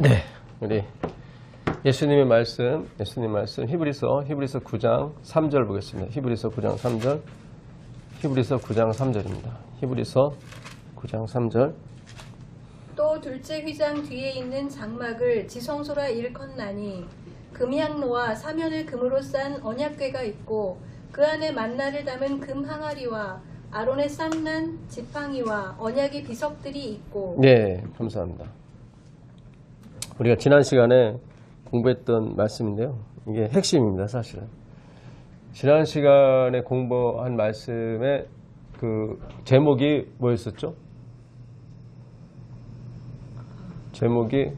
네, 우리 예수님 말씀 히브리서 9장 3절 보겠습니다. 히브리서 9장 3절. 히브리서 9장 3절입니다. 히브리서 9장 3절. 또 둘째 휘장 뒤에 있는 장막을 지성소라 일컫나니 금향로와 사면을 금으로 싼 언약궤가 있고 그 안에 만나를 담은 금 항아리와 아론의 쌍난 지팡이와 언약의 비석들이 있고. 네, 감사합니다. 우리가 지난 시간에 공부했던 말씀인데요. 이게 핵심입니다, 사실은. 지난 시간에 공부한 말씀의 그 제목이 뭐였었죠? 제목이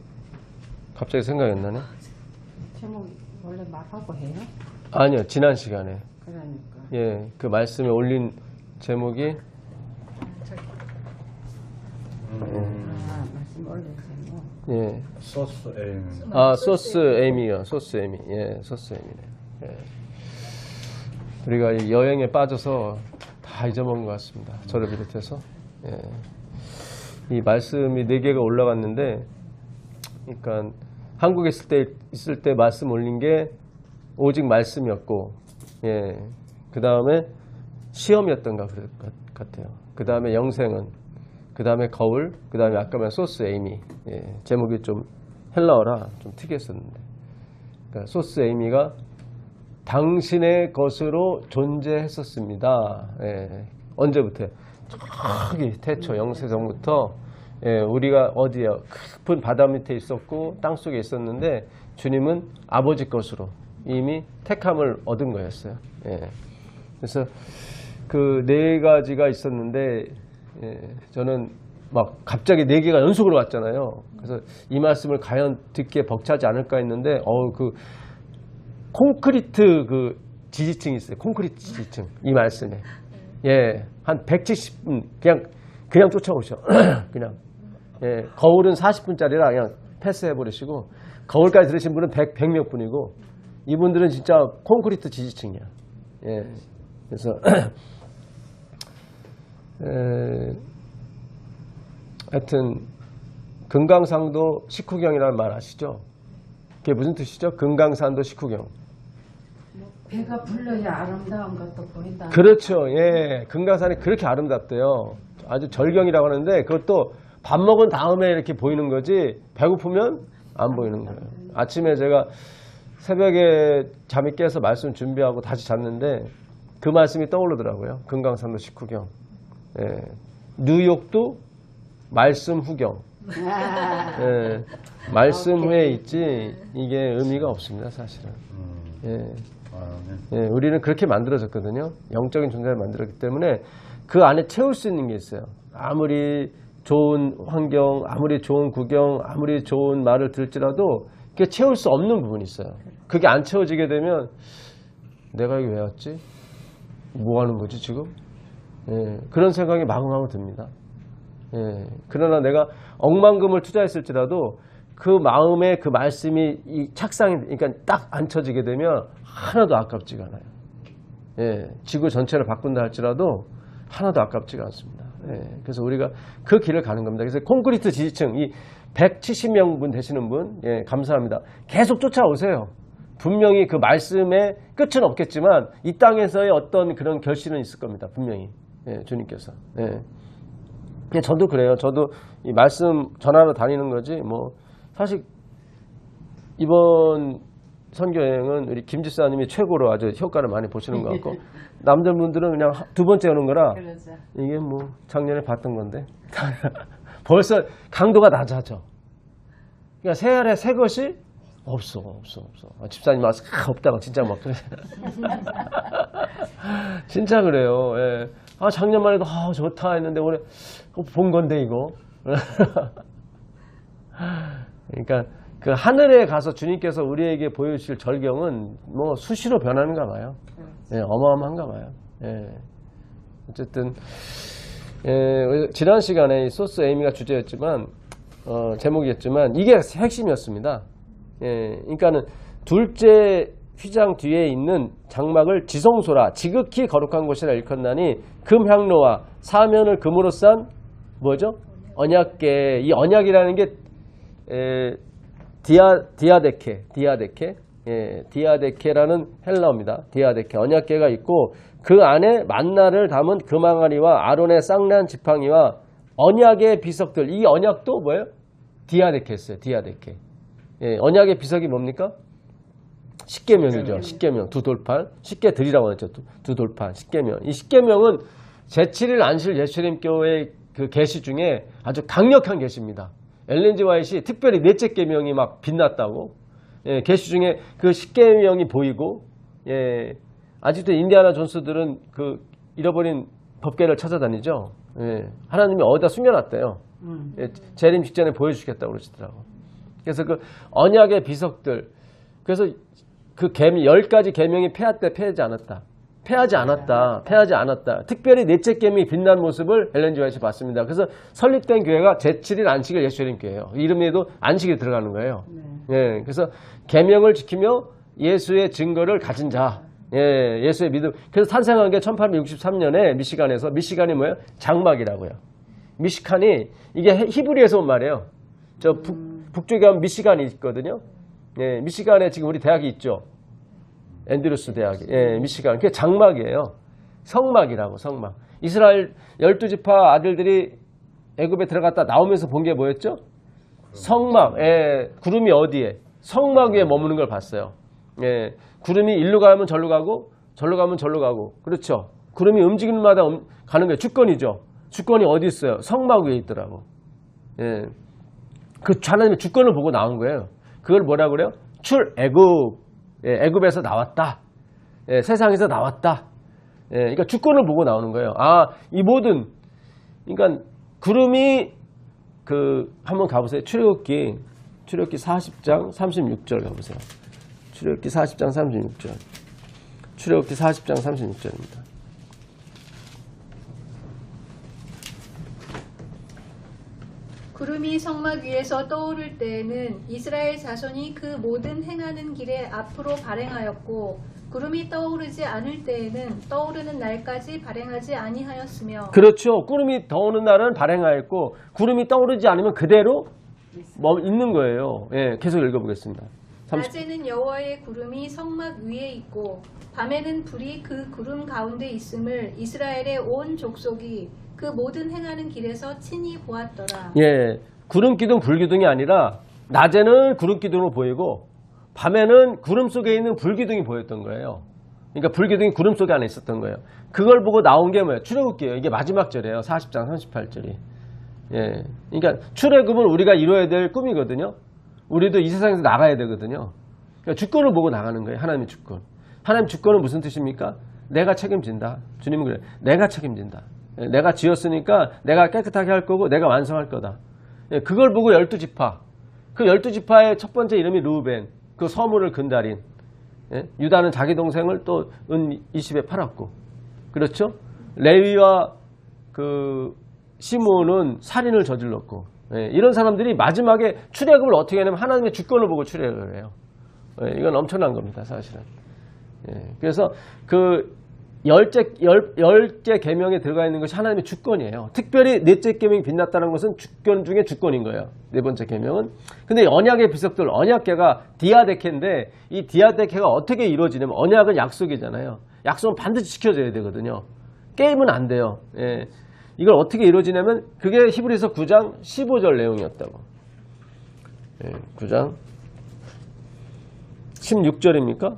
갑자기 생각이 안 나네. 제목이 원래 말하고 해요? 아니요, 지난 시간에. 그러니까. 예, 그 말씀에 올린 제목이 말씀 올린 제목. 예. 소스 에임. 아, 소스 에이미요. 소스 에이미. 예, 소스 에이미네. 예. 우리가 이 여행에 빠져서 다 잊어먹은 것 같습니다. 저를 비롯해서. 예. 이 말씀이 4개가 올라갔는데, 그러니까 한국에 있을 때 말씀 올린 게 오직 말씀이었고, 예. 그 다음에 시험이었던가 그럴 것 같아요. 그 다음에 영생은, 그 다음에 거울, 그 다음에 아까 말한 소스 에이미. 예. 제목이 좀 헬라어라 좀 특이했었는데, 그러니까 소스 에이미가 당신의 것으로 존재했었습니다. 예. 언제부터? 저기 태초 영세전부터 예, 우리가 어디요? 깊은 바다 밑에 있었고 땅 속에 있었는데 주님은 아버지 것으로 이미 택함을 얻은 거였어요. 예. 그래서 그 4가지가 있었는데 예, 저는 막 갑자기 4개가 연속으로 왔잖아요. 그래서 이 말씀을 과연 듣기에 벅차지 않을까 했는데 그 콘크리트 그 지지층이 있어요. 콘크리트 지지층. 이 말씀에. 예. 한 170분 그냥 쫓아오셔. 그냥. 예. 거울은 40분짜리라 그냥 패스해 버리시고 거울까지 들으신 분은 100몇 분이고 이분들은 진짜 콘크리트 지지층이야. 예. 그래서 하여튼 금강산도 식후경이라는 말 아시죠? 그게 무슨 뜻이죠? 금강산도 식후경. 배가 불러야 아름다운 것도 보인다. 그렇죠. 예. 금강산이 그렇게 아름답대요. 아주 절경이라고 하는데 그것도 밥 먹은 다음에 이렇게 보이는 거지 배고프면 안 보이는 거예요. 아침에 제가 새벽에 잠이 깨서 말씀 준비하고 다시 잤는데 그 말씀이 떠오르더라고요. 금강산도 식후경. 예. 뉴욕도 말씀 후경. 예. 말씀 후에 있지 이게 의미가 없습니다, 사실은. 예. 예, 우리는 그렇게 만들어졌거든요. 영적인 존재를 만들었기 때문에 그 안에 채울 수 있는 게 있어요. 아무리 좋은 환경, 아무리 좋은 구경, 아무리 좋은 말을 들을지라도 그게 채울 수 없는 부분이 있어요. 그게 안 채워지게 되면 내가 여기 왜 왔지? 뭐 하는 거지 지금? 예, 그런 생각이 마구마구 듭니다. 예, 그러나 내가 억만금을 투자했을지라도 그 마음에 그 말씀이 이 착상이 그러니까 딱 앉혀지게 되면 하나도 아깝지가 않아요. 예, 지구 전체를 바꾼다 할지라도 하나도 아깝지가 않습니다. 예, 그래서 우리가 그 길을 가는 겁니다. 그래서 콘크리트 지지층 이 170명분 되시는 분 예, 감사합니다. 계속 쫓아오세요. 분명히 그 말씀의 끝은 없겠지만 이 땅에서의 어떤 그런 결실은 있을 겁니다. 분명히 예, 주님께서. 예. 저도 그래요. 저도 이 말씀 전하러 다니는 거지 뭐 사실 이번 선교여행은 우리 김 집사님이 최고로 아주 효과를 많이 보시는 것 같고 남자분들은 그냥 2번째 오는 거라 그러죠. 이게 뭐 작년에 봤던 건데 벌써 강도가 낮아져. 그러니까 새 알에 새 것이 없어. 집사님 와서 없다고 진짜 막 그래. 진짜 그래요. 예. 아 작년만 해도 좋다 했는데 올해 본 건데 이거. 그러니까 그 하늘에 가서 주님께서 우리에게 보여주실 절경은 뭐 수시로 변하는가 봐요. 예, 어마어마한가 봐요. 예. 어쨌든 예, 지난 시간에 이 소스 에이미가 주제였지만 제목이었지만 이게 핵심이었습니다. 예, 그러니까는 둘째 휘장 뒤에 있는 장막을 지성소라 지극히 거룩한 곳이라 일컫나니 금향로와 사면을 금으로 싼 뭐죠? 언약궤. 이 언약이라는 게 디아데케라는 헬라어입니다. 디아데케, 언약궤가 있고 그 안에 만나를 담은 금항아리와 아론의 쌍난 지팡이와 언약의 비석들. 이 언약도 뭐예요? 디아데케였어요. 디아데케. 예, 언약의 비석이 뭡니까? 십계명이죠. 십계명, 두 돌판. 십계들이라고 하죠. 두 돌판, 십계명. 이 십계명은 제7일 안실 예수님교회 그 계시 중에 아주 강력한 계시입니다. 엘렌 지 화이트이 특별히 넷째 계명이 막 빛났다고. 예, 계시 중에 그 십계명이 보이고, 예, 아직도 인디아나 존스들은 그 잃어버린 법궤를 찾아다니죠. 예, 하나님이 어디다 숨겨놨대요. 예, 재림 직전에 보여주겠다고 그러시더라고. 그래서 그 언약의 비석들, 그래서 그 10가지 계명이 폐하지 않았다. 특별히 넷째 계명이 빛난 모습을 엘렌 지 화이트 봤습니다. 그래서 설립된 교회가 제7일 안식일 예수님 교회예요. 이름에도 안식이 들어가는 거예요. 예, 그래서 계명을 지키며 예수의 증거를 가진 자, 예, 예수의 믿음. 그래서 탄생한 게 1863년에 미시간이 뭐예요? 장막이라고요. 미시간이 이게 히브리에서 온 말이에요. 저 북쪽에 가면 미시간이 있거든요. 예, 미시간에 지금 우리 대학이 있죠. 앤드루스 대학이. 예, 미시간. 그게 장막이에요. 성막이라고, 성막. 이스라엘 12지파 아들들이 애굽에 들어갔다 나오면서 본 게 뭐였죠? 성막. 예, 구름이 어디에? 성막 위에 머무는 걸 봤어요. 예, 구름이 일로 가면 절로 가고, 절로 가면 절로 가고. 그렇죠. 구름이 움직이는 마다 가는 거예요. 주권이죠. 주권이 어디 있어요? 성막 위에 있더라고. 예, 그 하나님의 주권을 보고 나온 거예요. 그걸 뭐라 그래요? 출애굽. 예, 애굽에서 나왔다. 예, 세상에서 나왔다. 예, 그러니까 주권을 보고 나오는 거예요. 아, 이 모든, 그러니까 구름이 한번 가보세요. 출애굽기 40장 36절 가보세요. 출애굽기 40장 36절. 출애굽기 40장 36절입니다. 구름이 성막 위에서 떠오를 때에는 이스라엘 자손이 그 모든 행하는 길에 앞으로 발행하였고 구름이 떠오르지 않을 때에는 떠오르는 날까지 발행하지 아니하였으며. 그렇죠. 구름이 떠오르는 날은 발행하였고 구름이 떠오르지 않으면 그대로 있는 거예요. 예, 계속 읽어보겠습니다. 낮에는 여호와의 구름이 성막 위에 있고 밤에는 불이 그 구름 가운데 있음을 이스라엘의 온 족속이 그 모든 행하는 길에서 친히 보았더라. 예, 구름 기둥, 불 기둥이 아니라 낮에는 구름 기둥으로 보이고 밤에는 구름 속에 있는 불 기둥이 보였던 거예요. 그러니까 불 기둥이 구름 속에 안에 있었던 거예요. 그걸 보고 나온 게 뭐예요? 출애굽기예요. 이게 마지막 절이에요. 40장 38절이. 예, 그러니까 출애굽은 우리가 이루어야 될 꿈이거든요. 우리도 이 세상에서 나가야 되거든요. 그러니까 주권을 보고 나가는 거예요. 하나님의 주권. 하나님 주권은 무슨 뜻입니까? 내가 책임진다. 주님은 그래요. 내가 책임진다. 내가 지었으니까 내가 깨끗하게 할 거고 내가 완성할 거다. 그걸 보고 12지파. 그 12지파의 첫 번째 이름이 르우벤. 그 서물을 근달인. 유다는 자기 동생을 또 은 20에 팔았고. 그렇죠? 레위와 그 시므온은 살인을 저질렀고. 이런 사람들이 마지막에 출애굽을 어떻게 하냐면 하나님의 주권을 보고 출애굽을 해요. 이건 엄청난 겁니다, 사실은. 그래서 그 열째 계명에 들어가 있는 것이 하나님의 주권이에요. 특별히 넷째 계명이 빛났다는 것은 주권 중에 주권인 거예요. 네 번째 계명은. 근데 언약의 비석들, 언약궤가 디아데케인데 이 디아데케가 어떻게 이루어지냐면 언약은 약속이잖아요. 약속은 반드시 지켜져야 되거든요. 게임은 안 돼요. 예. 이걸 어떻게 이루어지냐면 그게 히브리서 9장 15절 내용이었다고. 예, 9장 16절입니까?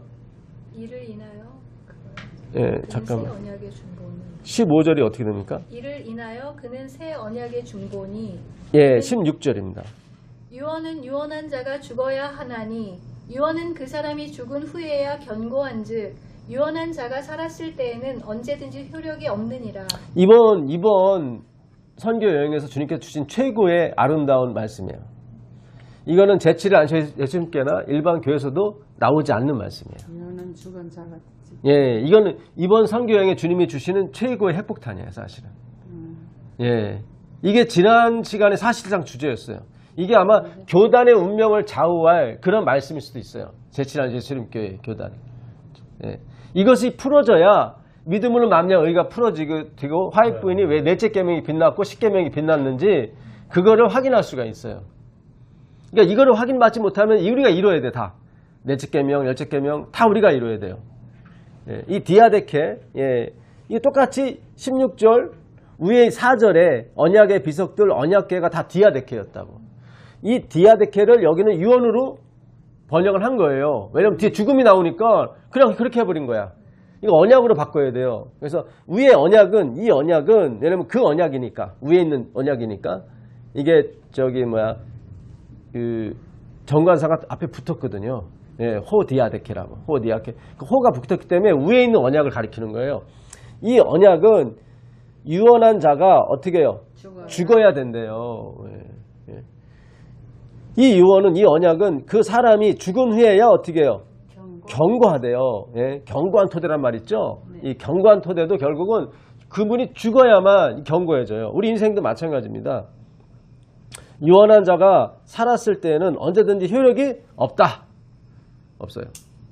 이를 인하여 예, 잠깐만. 새 언약의 중보니 15절이 어떻게 됩니까? 이를 인하여 그는 새 언약의 중보니 예, 16절입니다. 유언은 유언한 자가 죽어야 하나니 유언은 그 사람이 죽은 후에야 견고한즉 유언한 자가 살았을 때에는 언제든지 효력이 없느니라. 이번 선교 여행에서 주님께서 주신 최고의 아름다운 말씀이에요. 이거는 제7일 안식 예수님께나 일반 교회에서도 나오지 않는 말씀이에요. 유언은 죽은 자가 예, 이거는 이번 선교 여행에 주님이 주시는 최고의 핵폭탄이에요, 사실은. 예, 이게 지난 시간에 사실상 주제였어요. 이게 아마 교단의 운명을 좌우할 그런 말씀일 수도 있어요. 제7일 안식 예수님교회 교단이. 예, 이것이 풀어져야 믿음으로 만명 의가 풀어지고 화해 부인이 왜 넷째 계명이 빛났고 십계명이 빛났는지 그거를 확인할 수가 있어요. 그러니까 이거를 확인받지 못하면 우리가 이뤄야 돼, 다. 넷째 계명, 열째 계명 다 우리가 이뤄야 돼요. 예, 이 디아데케, 예, 이게 똑같이 16절 위에 4절에 언약의 비석들, 언약궤가 다 디아데케였다고. 이 디아데케를 여기는 유언으로 번역을 한 거예요. 왜냐면 뒤에 죽음이 나오니까 그냥 그렇게 해버린 거야. 이거 언약으로 바꿔야 돼요. 그래서 위에 언약은, 이 언약은, 왜냐면 그 언약이니까, 위에 있는 언약이니까, 이게 정관사가 앞에 붙었거든요. 예, 호디아데케라고. 호디아케. 그 호가 붙었기 때문에 위에 있는 언약을 가리키는 거예요. 이 언약은 유언한 자가 어떻게 해요? 죽어야 된대요. 예, 예. 이 유언은, 이 언약은 그 사람이 죽은 후에야 어떻게 해요? 경고하대요. 예, 경고한 토대란 말 있죠? 네. 이 경고한 토대도 결국은 그분이 죽어야만 경고해져요. 우리 인생도 마찬가지입니다. 유언한 자가 살았을 때는 언제든지 효력이 없다. 없어요.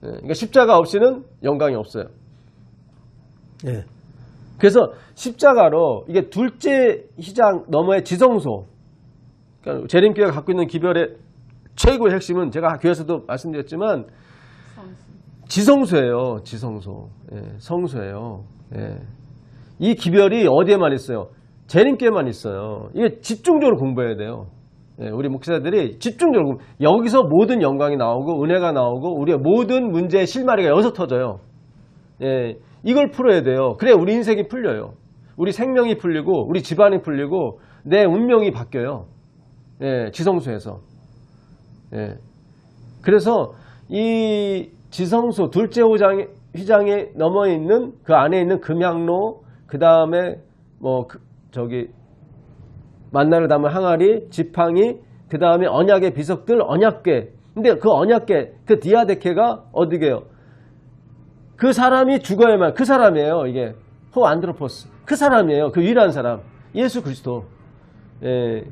예, 그러니까 십자가 없이는 영광이 없어요. 예. 그래서 십자가로 이게 둘째 휘장 너머의 지성소, 그러니까 재림교회가 갖고 있는 기별의 최고의 핵심은 제가 교회에서도 말씀드렸지만 지성소예요. 지성소. 예, 성소예요. 예. 이 기별이 어디에만 있어요? 재림교회만 있어요. 이게 집중적으로 공부해야 돼요. 예, 우리 목사들이 집중적으로 여기서 모든 영광이 나오고 은혜가 나오고 우리의 모든 문제의 실마리가 여기서 터져요. 예, 이걸 풀어야 돼요. 그래야 우리 인생이 풀려요. 우리 생명이 풀리고 우리 집안이 풀리고 내 운명이 바뀌어요. 예, 지성소에서. 예. 그래서 이 지성소 둘째 휘장에 넘어 있는 그 안에 있는 금향로, 그 다음에 만나를 담은 항아리, 지팡이, 그 다음에 언약의 비석들, 언약궤. 근데 그 언약궤, 그 디아데케가 어디게요? 그 사람이 죽어야만, 그 사람이에요. 이게 호 안드로포스. 그 사람이에요. 그 유일한 사람. 예수 그리스도. 예.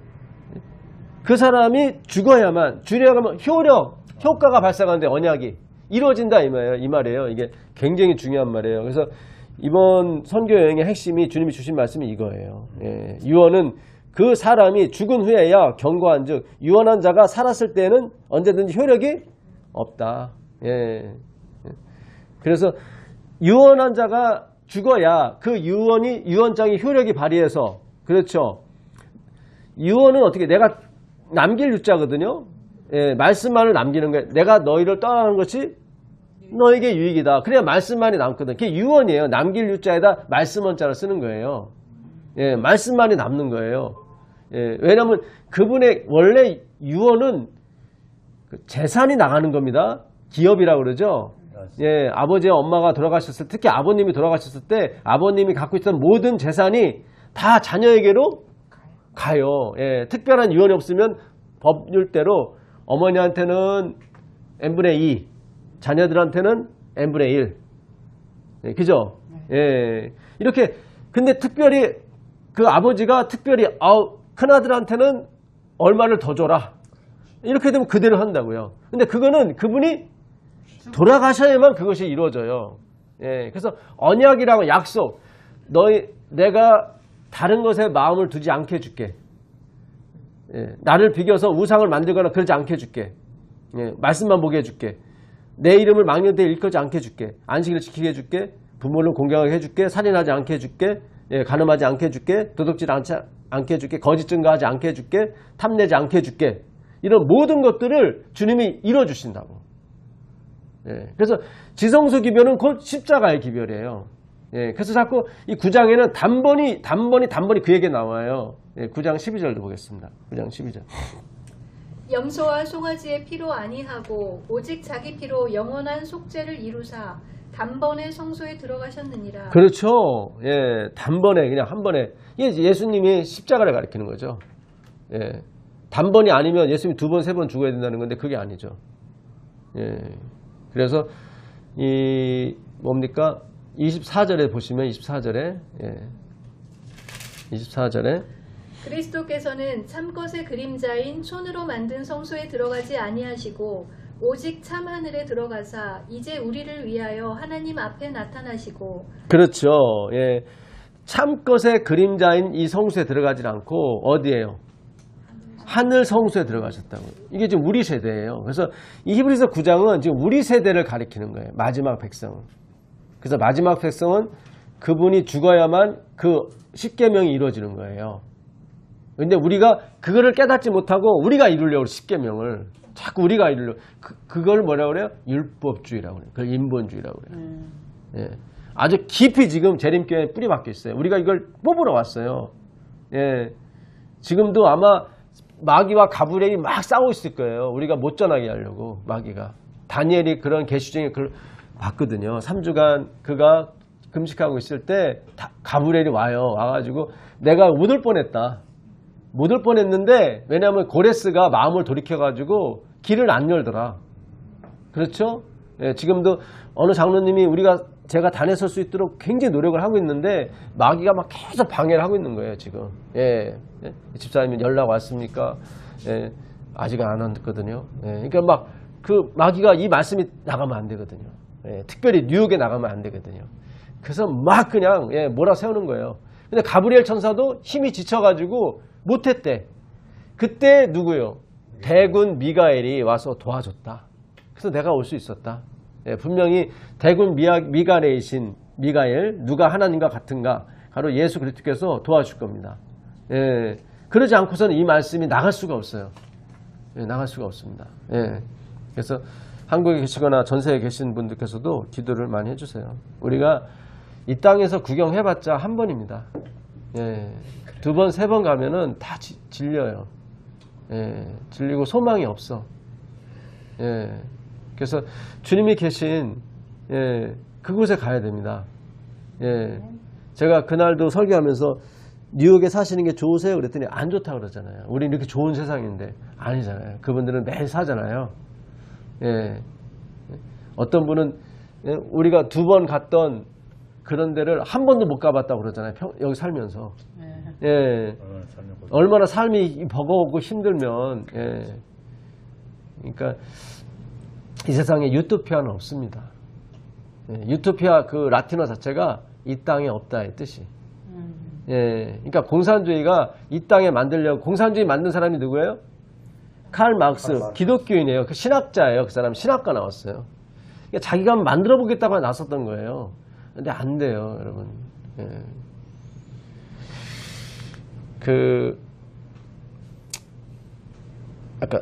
그 사람이 죽어야만, 주려면 효과가 발생하는데 언약이 이루어진다 이 말이에요. 이게 굉장히 중요한 말이에요. 그래서 이번 선교 여행의 핵심이 주님이 주신 말씀이 이거예요. 예. 유언은 그 사람이 죽은 후에야 경고한 즉 유언한 자가 살았을 때는 언제든지 효력이 없다. 예. 그래서 유언한 자가 죽어야 그 유언장이 효력이 발휘해서, 그렇죠. 유언은 어떻게, 내가 남길 유자거든요. 예, 말씀만을 남기는 거예요. 내가 너희를 떠나는 것이 너에게 유익이다. 그래야 말씀만이 남거든. 그게 유언이에요. 남길 유자에다 말씀 원자를 쓰는 거예요. 예, 말씀만이 남는 거예요. 예, 왜냐하면 그분의 원래 유언은 재산이 나가는 겁니다. 기업이라고 그러죠. 예, 아버지와 엄마가 돌아가셨을 때, 특히 아버님이 돌아가셨을 때 아버님이 갖고 있던 모든 재산이 다 자녀에게로 가요. 예, 특별한 유언이 없으면 법률대로 어머니한테는 n분의 2, 자녀들한테는 n분의 1. 예, 그죠? 예, 이렇게. 근데 특별히 그 아버지가 특별히 큰아들한테는 얼마를 더 줘라. 이렇게 되면 그대로 한다고요. 근데 그거는 그분이 돌아가셔야만 그것이 이루어져요. 예, 그래서 언약이라고 약속. 내가 다른 것에 마음을 두지 않게 해줄게. 예, 나를 비겨서 우상을 만들거나 그러지 않게 해줄게. 예, 말씀만 보게 해줄게. 내 이름을 망령되이 일컫지 않게 해줄게. 안식일을 지키게 해줄게. 부모를 공경하게 해줄게. 살인하지 않게 해줄게. 예, 간음하지 않게 해줄게. 도둑질 않게 해줄게. 거짓 증거하지 않게 해줄게. 탐내지 않게 해줄게. 이런 모든 것들을 주님이 이뤄주신다고. 예, 그래서 지성소 기별은 곧 십자가의 기별이에요. 예, 그래서 자꾸 이 9장에는 단번이 그 얘기 나와요. 예, 9장 12절도 보겠습니다. 9장 12절. 염소와 송아지의 피로 아니하고 오직 자기 피로 영원한 속죄를 이루사 단번에 성소에 들어가셨느니라. 그렇죠. 예, 단번에, 그냥 한 번에. 이게 예수님이 십자가를 가리키는 거죠. 예, 단번이 아니면 예수님이 2번, 3번 죽어야 된다는 건데 그게 아니죠. 예, 그래서 뭡니까? 24절에 보시면 24절에 예, 24절에 그리스도께서는 참것의 그림자인 손으로 만든 성소에 들어가지 아니하시고 오직 참 하늘에 들어가사 이제 우리를 위하여 하나님 앞에 나타나시고. 그렇죠. 예, 참것의 그림자인 이 성소에 들어가지 않고 어디예요? 하늘 성소에 들어가셨다고. 이게 지금 우리 세대예요. 그래서 이 히브리서 9장은 지금 우리 세대를 가리키는 거예요. 마지막 백성은. 그래서 마지막 백성은 그분이 죽어야만 그 십계명이 이루어지는 거예요. 근데 우리가 그거를 깨닫지 못하고 우리가 이루려고 십계명을 자꾸 우리가 이루려고 그걸 뭐라고 그래요? 율법주의라고 그래요. 그걸 인본주의라고 그래요. 예. 아주 깊이 지금 재림교회에 뿌리 박혀 있어요. 우리가 이걸 뽑으러 왔어요. 예. 지금도 아마 마귀와 가브리엘이 막 싸우고 있을 거예요. 우리가 못 전하게 하려고 마귀가. 다니엘이 그런 계시 중에 그걸 봤거든요. 3주간 그가 금식하고 있을 때 가브리엘이 와요. 와가지고 내가 못 올 뻔했다. 못 올 뻔했는데 왜냐하면 고레스가 마음을 돌이켜가지고 길을 안 열더라. 그렇죠? 예, 지금도 어느 장로님이 제가 다녔을 수 있도록 굉장히 노력을 하고 있는데 마귀가 막 계속 방해를 하고 있는 거예요 지금. 예, 예? 집사님이 연락 왔습니까? 예, 아직 안 왔거든요. 예, 그러니까 막 그 마귀가 이 말씀이 나가면 안 되거든요. 예, 특별히 뉴욕에 나가면 안 되거든요. 그래서 막 그냥 몰아세우는 거예요. 근데 가브리엘 천사도 힘이 지쳐가지고 못했대. 그때 누구요? 대군 미가엘이 와서 도와줬다. 그래서 내가 올 수 있었다. 예, 분명히 대군 미가엘이신 미가엘, 누가 하나님과 같은가? 바로 예수 그리스도께서 도와줄 겁니다. 예, 그러지 않고서는 이 말씀이 나갈 수가 없어요. 예, 나갈 수가 없습니다. 예, 그래서 한국에 계시거나 전 세계에 계신 분들께서도 기도를 많이 해주세요. 우리가 이 땅에서 구경해봤자 한 번입니다. 예, 2번, 3번 가면은 다 질려요. 예, 질리고 소망이 없어. 예, 그래서 주님이 계신 그곳에 가야 됩니다. 예, 제가 그날도 설교하면서 뉴욕에 사시는 게 좋으세요? 그랬더니 안 좋다고 그러잖아요. 우리는 이렇게 좋은 세상인데 아니잖아요. 그분들은 매일 사잖아요. 예, 어떤 분은 우리가 2번 갔던 그런 데를 한 번도 못 가봤다고 그러잖아요. 여기 살면서. 예, 얼마나 삶이 버거우고 힘들면. 예, 그러니까 이 세상에 유토피아는 없습니다. 예, 유토피아 그 라틴어 자체가 이 땅에 없다의 뜻이. 예, 그러니까 공산주의가 이 땅에 만들려고 공산주의 만든 사람이 누구예요? 칼 막스, 기독교인이에요. 그 신학자예요. 그 사람 신학과 나왔어요. 그러니까 자기가 만들어 보겠다고 나섰던 거예요. 근데 안 돼요, 여러분. 예. 아까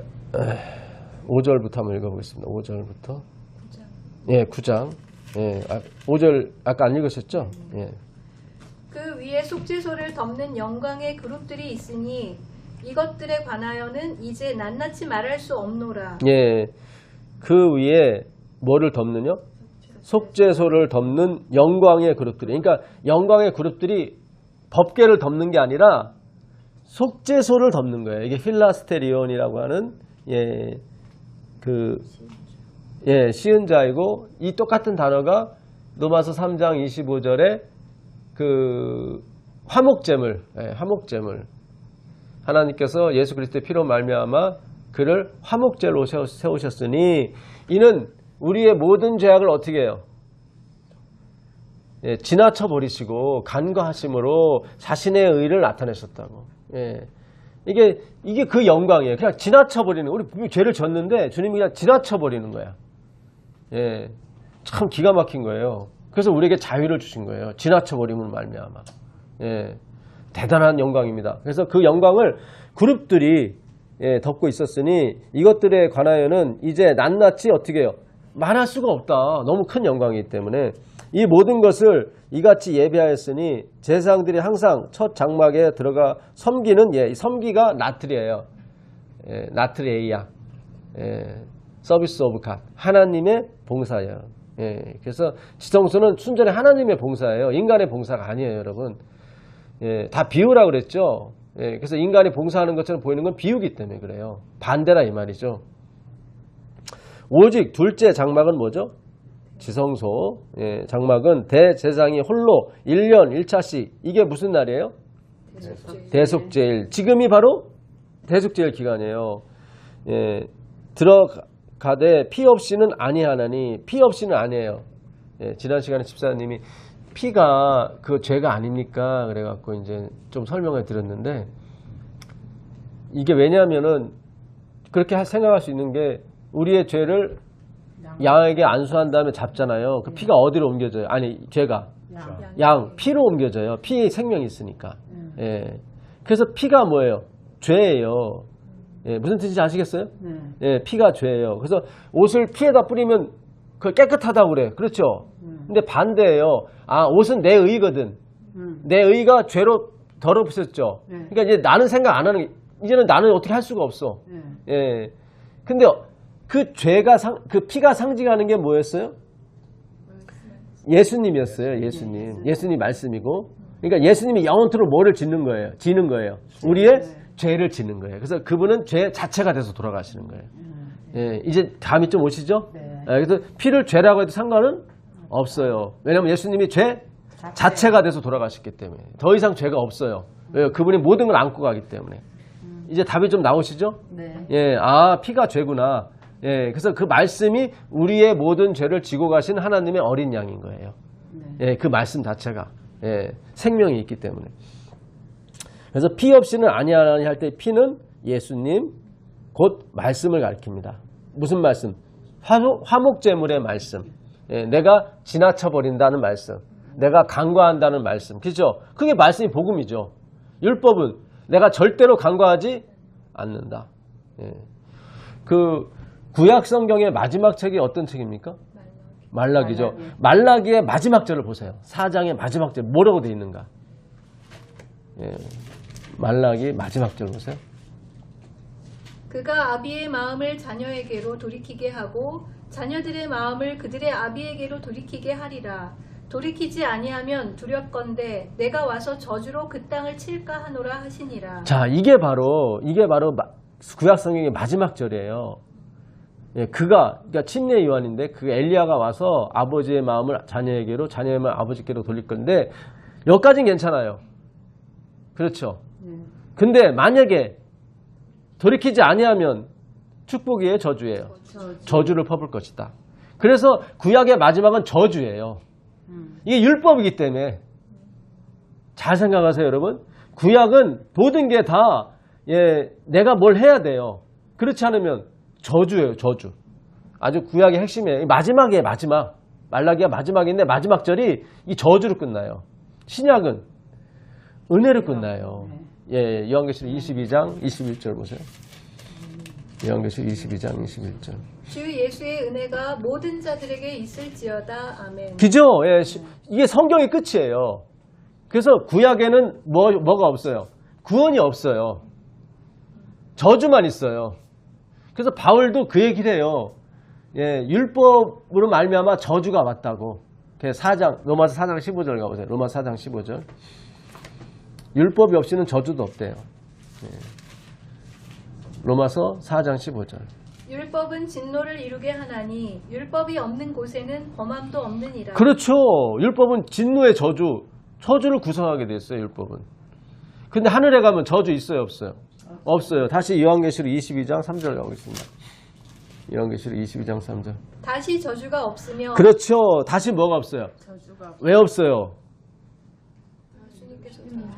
5절부터 한번 읽어보겠습니다. 5절부터. 9장. 예, 9장. 예, 5절 아까 안 읽으셨죠? 예. 그 위에 속죄소를 덮는 영광의 그룹들이 있으니 이것들에 관하여는 이제 낱낱이 말할 수 없노라. 예, 그 위에 뭐를 덮느냐? 속죄소를 덮는 영광의 그룹들이. 그러니까 영광의 그룹들이 법궤를 덮는 게 아니라 속죄소를 덮는 거예요. 이게 힐라스테리온이라고 하는 시은자이고 이 똑같은 단어가 로마서 3장 25절에 그 화목제물, 화목제물. 하나님께서 예수 그리스도의 피로 말미암아 그를 화목제로 세우셨으니 이는 우리의 모든 죄악을 어떻게 해요? 예, 지나쳐 버리시고 간과하심으로 자신의 의를 나타내셨다고. 예. 이게 그 영광이에요. 그냥 지나쳐 버리는, 우리 분명히 죄를 졌는데 주님이 그냥 지나쳐 버리는 거야. 예. 참 기가 막힌 거예요. 그래서 우리에게 자유를 주신 거예요. 지나쳐 버림을 말미암아. 예. 대단한 영광입니다. 그래서 그 영광을 그룹들이 덮고 있었으니 이것들에 관하여는 이제 낱낱이 어떻게 해요? 말할 수가 없다. 너무 큰 영광이기 때문에 이 모든 것을 이같이 예배하였으니 제사장들이 항상 첫 장막에 들어가 섬기는 이 섬기가 나트리예요. 나트리에이야. 서비스 오브 갓. 하나님의 봉사예요. 그래서 지성소는 순전히 하나님의 봉사예요. 인간의 봉사가 아니에요, 여러분. 다 비유라 그랬죠. 그래서 인간이 봉사하는 것처럼 보이는 건 비유기 때문에 그래요. 반대라 이 말이죠. 오직 둘째 장막은 뭐죠? 지성소. 장막은 대제사장이 홀로 1년 1차씩. 이게 무슨 날이에요? 대속제일. 지금이 바로 대속제일 기간이에요. 들어가되 피 없이는 아니하나니. 피 없이는 아니에요. 지난 시간에 집사님이 피가 그 죄가 아닙니까? 그래갖고 이제 좀 설명을 드렸는데 이게 왜냐하면은 그렇게 생각할 수 있는 게 우리의 죄를 양에게 안수한 다음에 잡잖아요. 그 피가 어디로 옮겨져요? 아니 죄가 양 피로 옮겨져요. 피에 생명이 있으니까. 예. 그래서 피가 뭐예요? 죄예요. 예. 무슨 뜻인지 아시겠어요? 예. 피가 죄예요. 그래서 옷을 피에다 뿌리면 그 깨끗하다고 그래. 그렇죠? 근데 반대예요. 아 옷은 내 의거든. 내 의가 죄로 더럽혔죠. 그러니까 이제 나는 생각 안 하는 게 이제는 나는 어떻게 할 수가 없어. 예. 근데 그 죄가 그 피가 상징하는 게 뭐였어요? 예수님이었어요. 예수님. 예수님 말씀이고. 그러니까 예수님이 영원토록 뭐를 짓는 거예요? 지는 거예요. 우리의 죄를 짓는 거예요. 그래서 그분은 죄 자체가 돼서 돌아가시는 거예요. 예. 이제 감이 좀 오시죠? 예. 그래서 피를 죄라고 해도 상관은 없어요. 왜냐하면 예수님이 죄 자체가 돼서 돌아가셨기 때문에 더 이상 죄가 없어요. 왜요? 그분이 모든 걸 안고 가기 때문에. 이제 답이 좀 나오시죠? 네. 예, 아 피가 죄구나. 예, 그래서 그 말씀이 우리의 모든 죄를 지고 가신 하나님의 어린 양인 거예요. 예, 그 말씀 자체가 예, 생명이 있기 때문에. 그래서 피 없이는 아니하니 할 때 피는 예수님 곧 말씀을 가리킵니다. 무슨 말씀? 화목제물의 말씀. 예, 내가 지나쳐 버린다는 말씀. 내가 간과한다는 말씀. 그죠? 그게 말씀이 복음이죠. 율법은 내가 절대로 간과하지 않는다. 예. 그 구약 성경의 마지막 책이 어떤 책입니까? 말라기죠. 말라기의 마지막 절을 보세요. 4장의 마지막 절 뭐라고 되어 있는가? 예. 말라기 마지막 절 보세요. 그가 아비의 마음을 자녀에게로 돌이키게 하고 자녀들의 마음을 그들의 아비에게로 돌이키게 하리라. 돌이키지 아니하면 두렵건대 내가 와서 저주로 그 땅을 칠까 하노라 하시니라. 자, 이게 바로 구약 성경의 마지막 절이에요. 예, 그러니까 침례 요한인데 그 엘리야가 와서 아버지의 마음을 자녀에게로, 자녀의 마음을 아버지께로 돌릴 건데 여기까지는 괜찮아요. 그렇죠. 근데 만약에 돌이키지 아니하면 축복이에요, 저주예요. 저주를 퍼볼 것이다. 그래서 구약의 마지막은 저주예요. 이게 율법이기 때문에 잘 생각하세요, 여러분. 구약은 모든 게 다 내가 뭘 해야 돼요. 그렇지 않으면 저주예요, 저주. 아주 구약의 핵심이에요. 마지막이에요, 마지막. 말라기가 마지막인데 마지막 절이 이 저주로 끝나요. 신약은 은혜로 끝나요. 예, 요한계시록 22장 21절 보세요. 요한계시록 22장 21절. 주 예수의 은혜가 모든 자들에게 있을지어다. 아멘. 그죠? 예, 이게 성경의 끝이에요. 그래서 구약에는 뭐가 없어요? 구원이 없어요. 저주만 있어요. 그래서 바울도 그 얘기를 해요. 예, 율법으로 말미암아 저주가 왔다고. 로마서 4장 15절 가보세요. 로마서 4장 15절. 율법이 없이는 저주도 없대요. 예. 로마서 4장 15절. 율법은 진노를 이루게 하나니 율법이 없는 곳에는 범함도 없느니라. 그렇죠. 율법은 진노의 저주를 구성하게 됐어요. 율법은. 근데 하늘에 가면 저주 있어요, 없어요? 없어요. 다시 요한계시록 22장 3절 가보겠습니다. 요한계시록 22장 3절. 다시 저주가 없으며. 그렇죠. 다시 뭐가 없어요? 왜 없어요?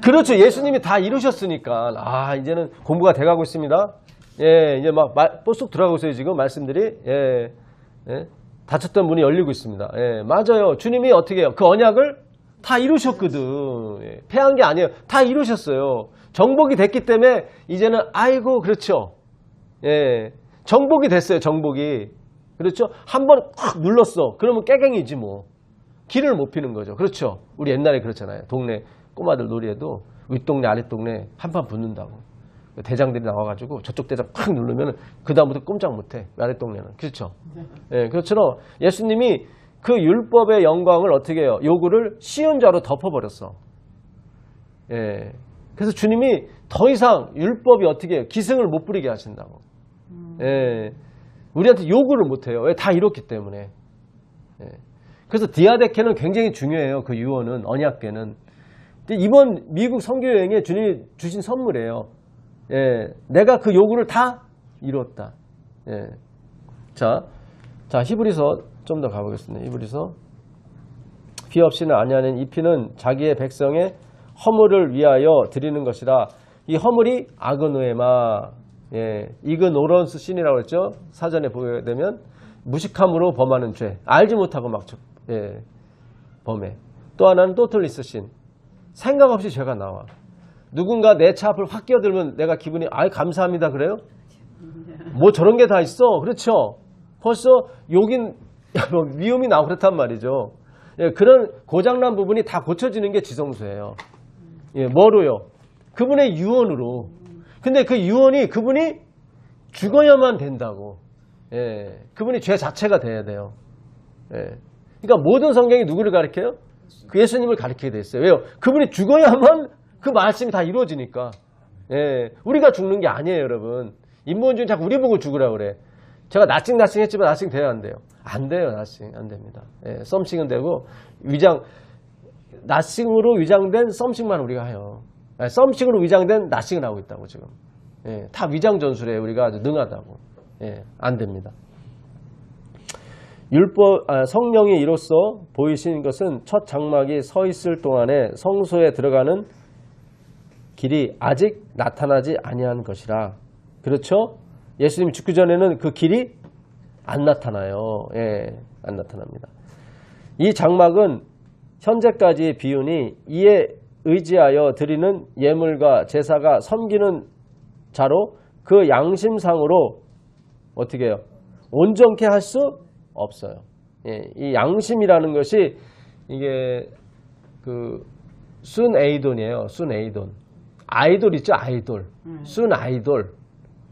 그렇죠. 예수님이 다 이루셨으니까. 아, 이제는 공부가 돼가고 있습니다. 예, 이제 막 뽀쏙 들어가고 있어요, 지금 말씀들이. 예, 예. 닫혔던 문이 열리고 있습니다. 예, 맞아요. 주님이 어떻게 해요? 그 언약을 다 이루셨거든. 예, 패한 게 아니에요. 다 이루셨어요. 정복이 됐기 때문에 이제는 아이고, 그렇죠. 예, 정복이 됐어요, 정복이. 그렇죠? 한번 확 눌렀어. 그러면 깨갱이지 뭐. 길을 못 피는 거죠. 그렇죠? 우리 옛날에 그렇잖아요. 동네 꼬마들 놀이에도 윗동네 아랫동네 한판 붙는다고. 대장들이 나와가지고 저쪽 대장 팍 누르면 그 다음부터 꼼짝 못해. 아랫동네는. 그렇죠? 예, 그렇죠. 예수님이 그 율법의 영광을 어떻게 해요? 요구를 쉬운 자로 덮어버렸어. 예. 그래서 주님이 더 이상 율법이 어떻게 해요? 기승을 못 부리게 하신다고. 예. 우리한테 요구를 못해요. 왜? 다 이렇기 때문에. 예. 그래서 디아데케는 굉장히 중요해요. 그 유언은, 언약궤는. 근데 이번 미국 선교여행에 주님이 주신 선물이에요. 예. 내가 그 요구를 다 이뤘다. 예. 자, 히브리서 좀 더 가보겠습니다. 히브리서. 피 없이는 아니하는 이 피는 자기의 백성의 허물을 위하여 드리는 것이라. 이 허물이 아그노에마, 예, 이그노런스 신이라고 했죠. 사전에 보게 되면 무식함으로 범하는 죄, 알지 못하고 막 예, 범해. 또 하나는 또틀리스 신, 생각 없이 죄가 나와. 누군가 내 차 앞을 확 끼어들면 내가 기분이 감사합니다 그래요? 뭐 저런 게 다 있어. 그렇죠? 벌써 욕인 미움이 나오고 그렇단 말이죠. 예, 그런 고장난 부분이 다 고쳐지는 게 지성소예요. 예, 뭐로요? 그분의 유언으로. 근데 그 유언이 그분이 죽어야만 된다고. 예, 그분이 죄 자체가 돼야 돼요. 예. 그러니까 모든 성경이 누구를 가리켜요? 그 예수님을 가리키게 돼 있어요. 왜요? 그분이 죽어야만 그 말씀이 다 이루어지니까. 예, 우리가 죽는 게 아니에요, 여러분. 인본주의는 자꾸 우리 보고 죽으라고 그래. 제가 나싱 했지만 나싱 돼야 안 돼요. 안 돼요, 나싱. 안 됩니다. 예, 썸씽은 되고, 나싱으로 위장된 썸씽만 우리가 해요. 예, 썸씽으로 위장된 나싱을 하고 있다고, 지금. 예, 다 위장 전술에 우리가 아주 능하다고. 예, 안 됩니다. 성령이 이로써 보이신 것은 첫 장막이 서 있을 동안에 성소에 들어가는 길이 아직 나타나지 아니한 것이라. 그렇죠? 예수님이 죽기 전에는 그 길이 안 나타나요. 예, 안 나타납니다. 이 장막은 현재까지의 비유니 이에 의지하여 드리는 예물과 제사가 섬기는 자로 그 양심상으로 어떻게 해요? 온전케 할 수 없어요. 예, 이 양심이라는 것이 이게 그 순 에이돈이에요. 순 에이돈. 아이돌 있죠? 아이돌. 순 아이돌.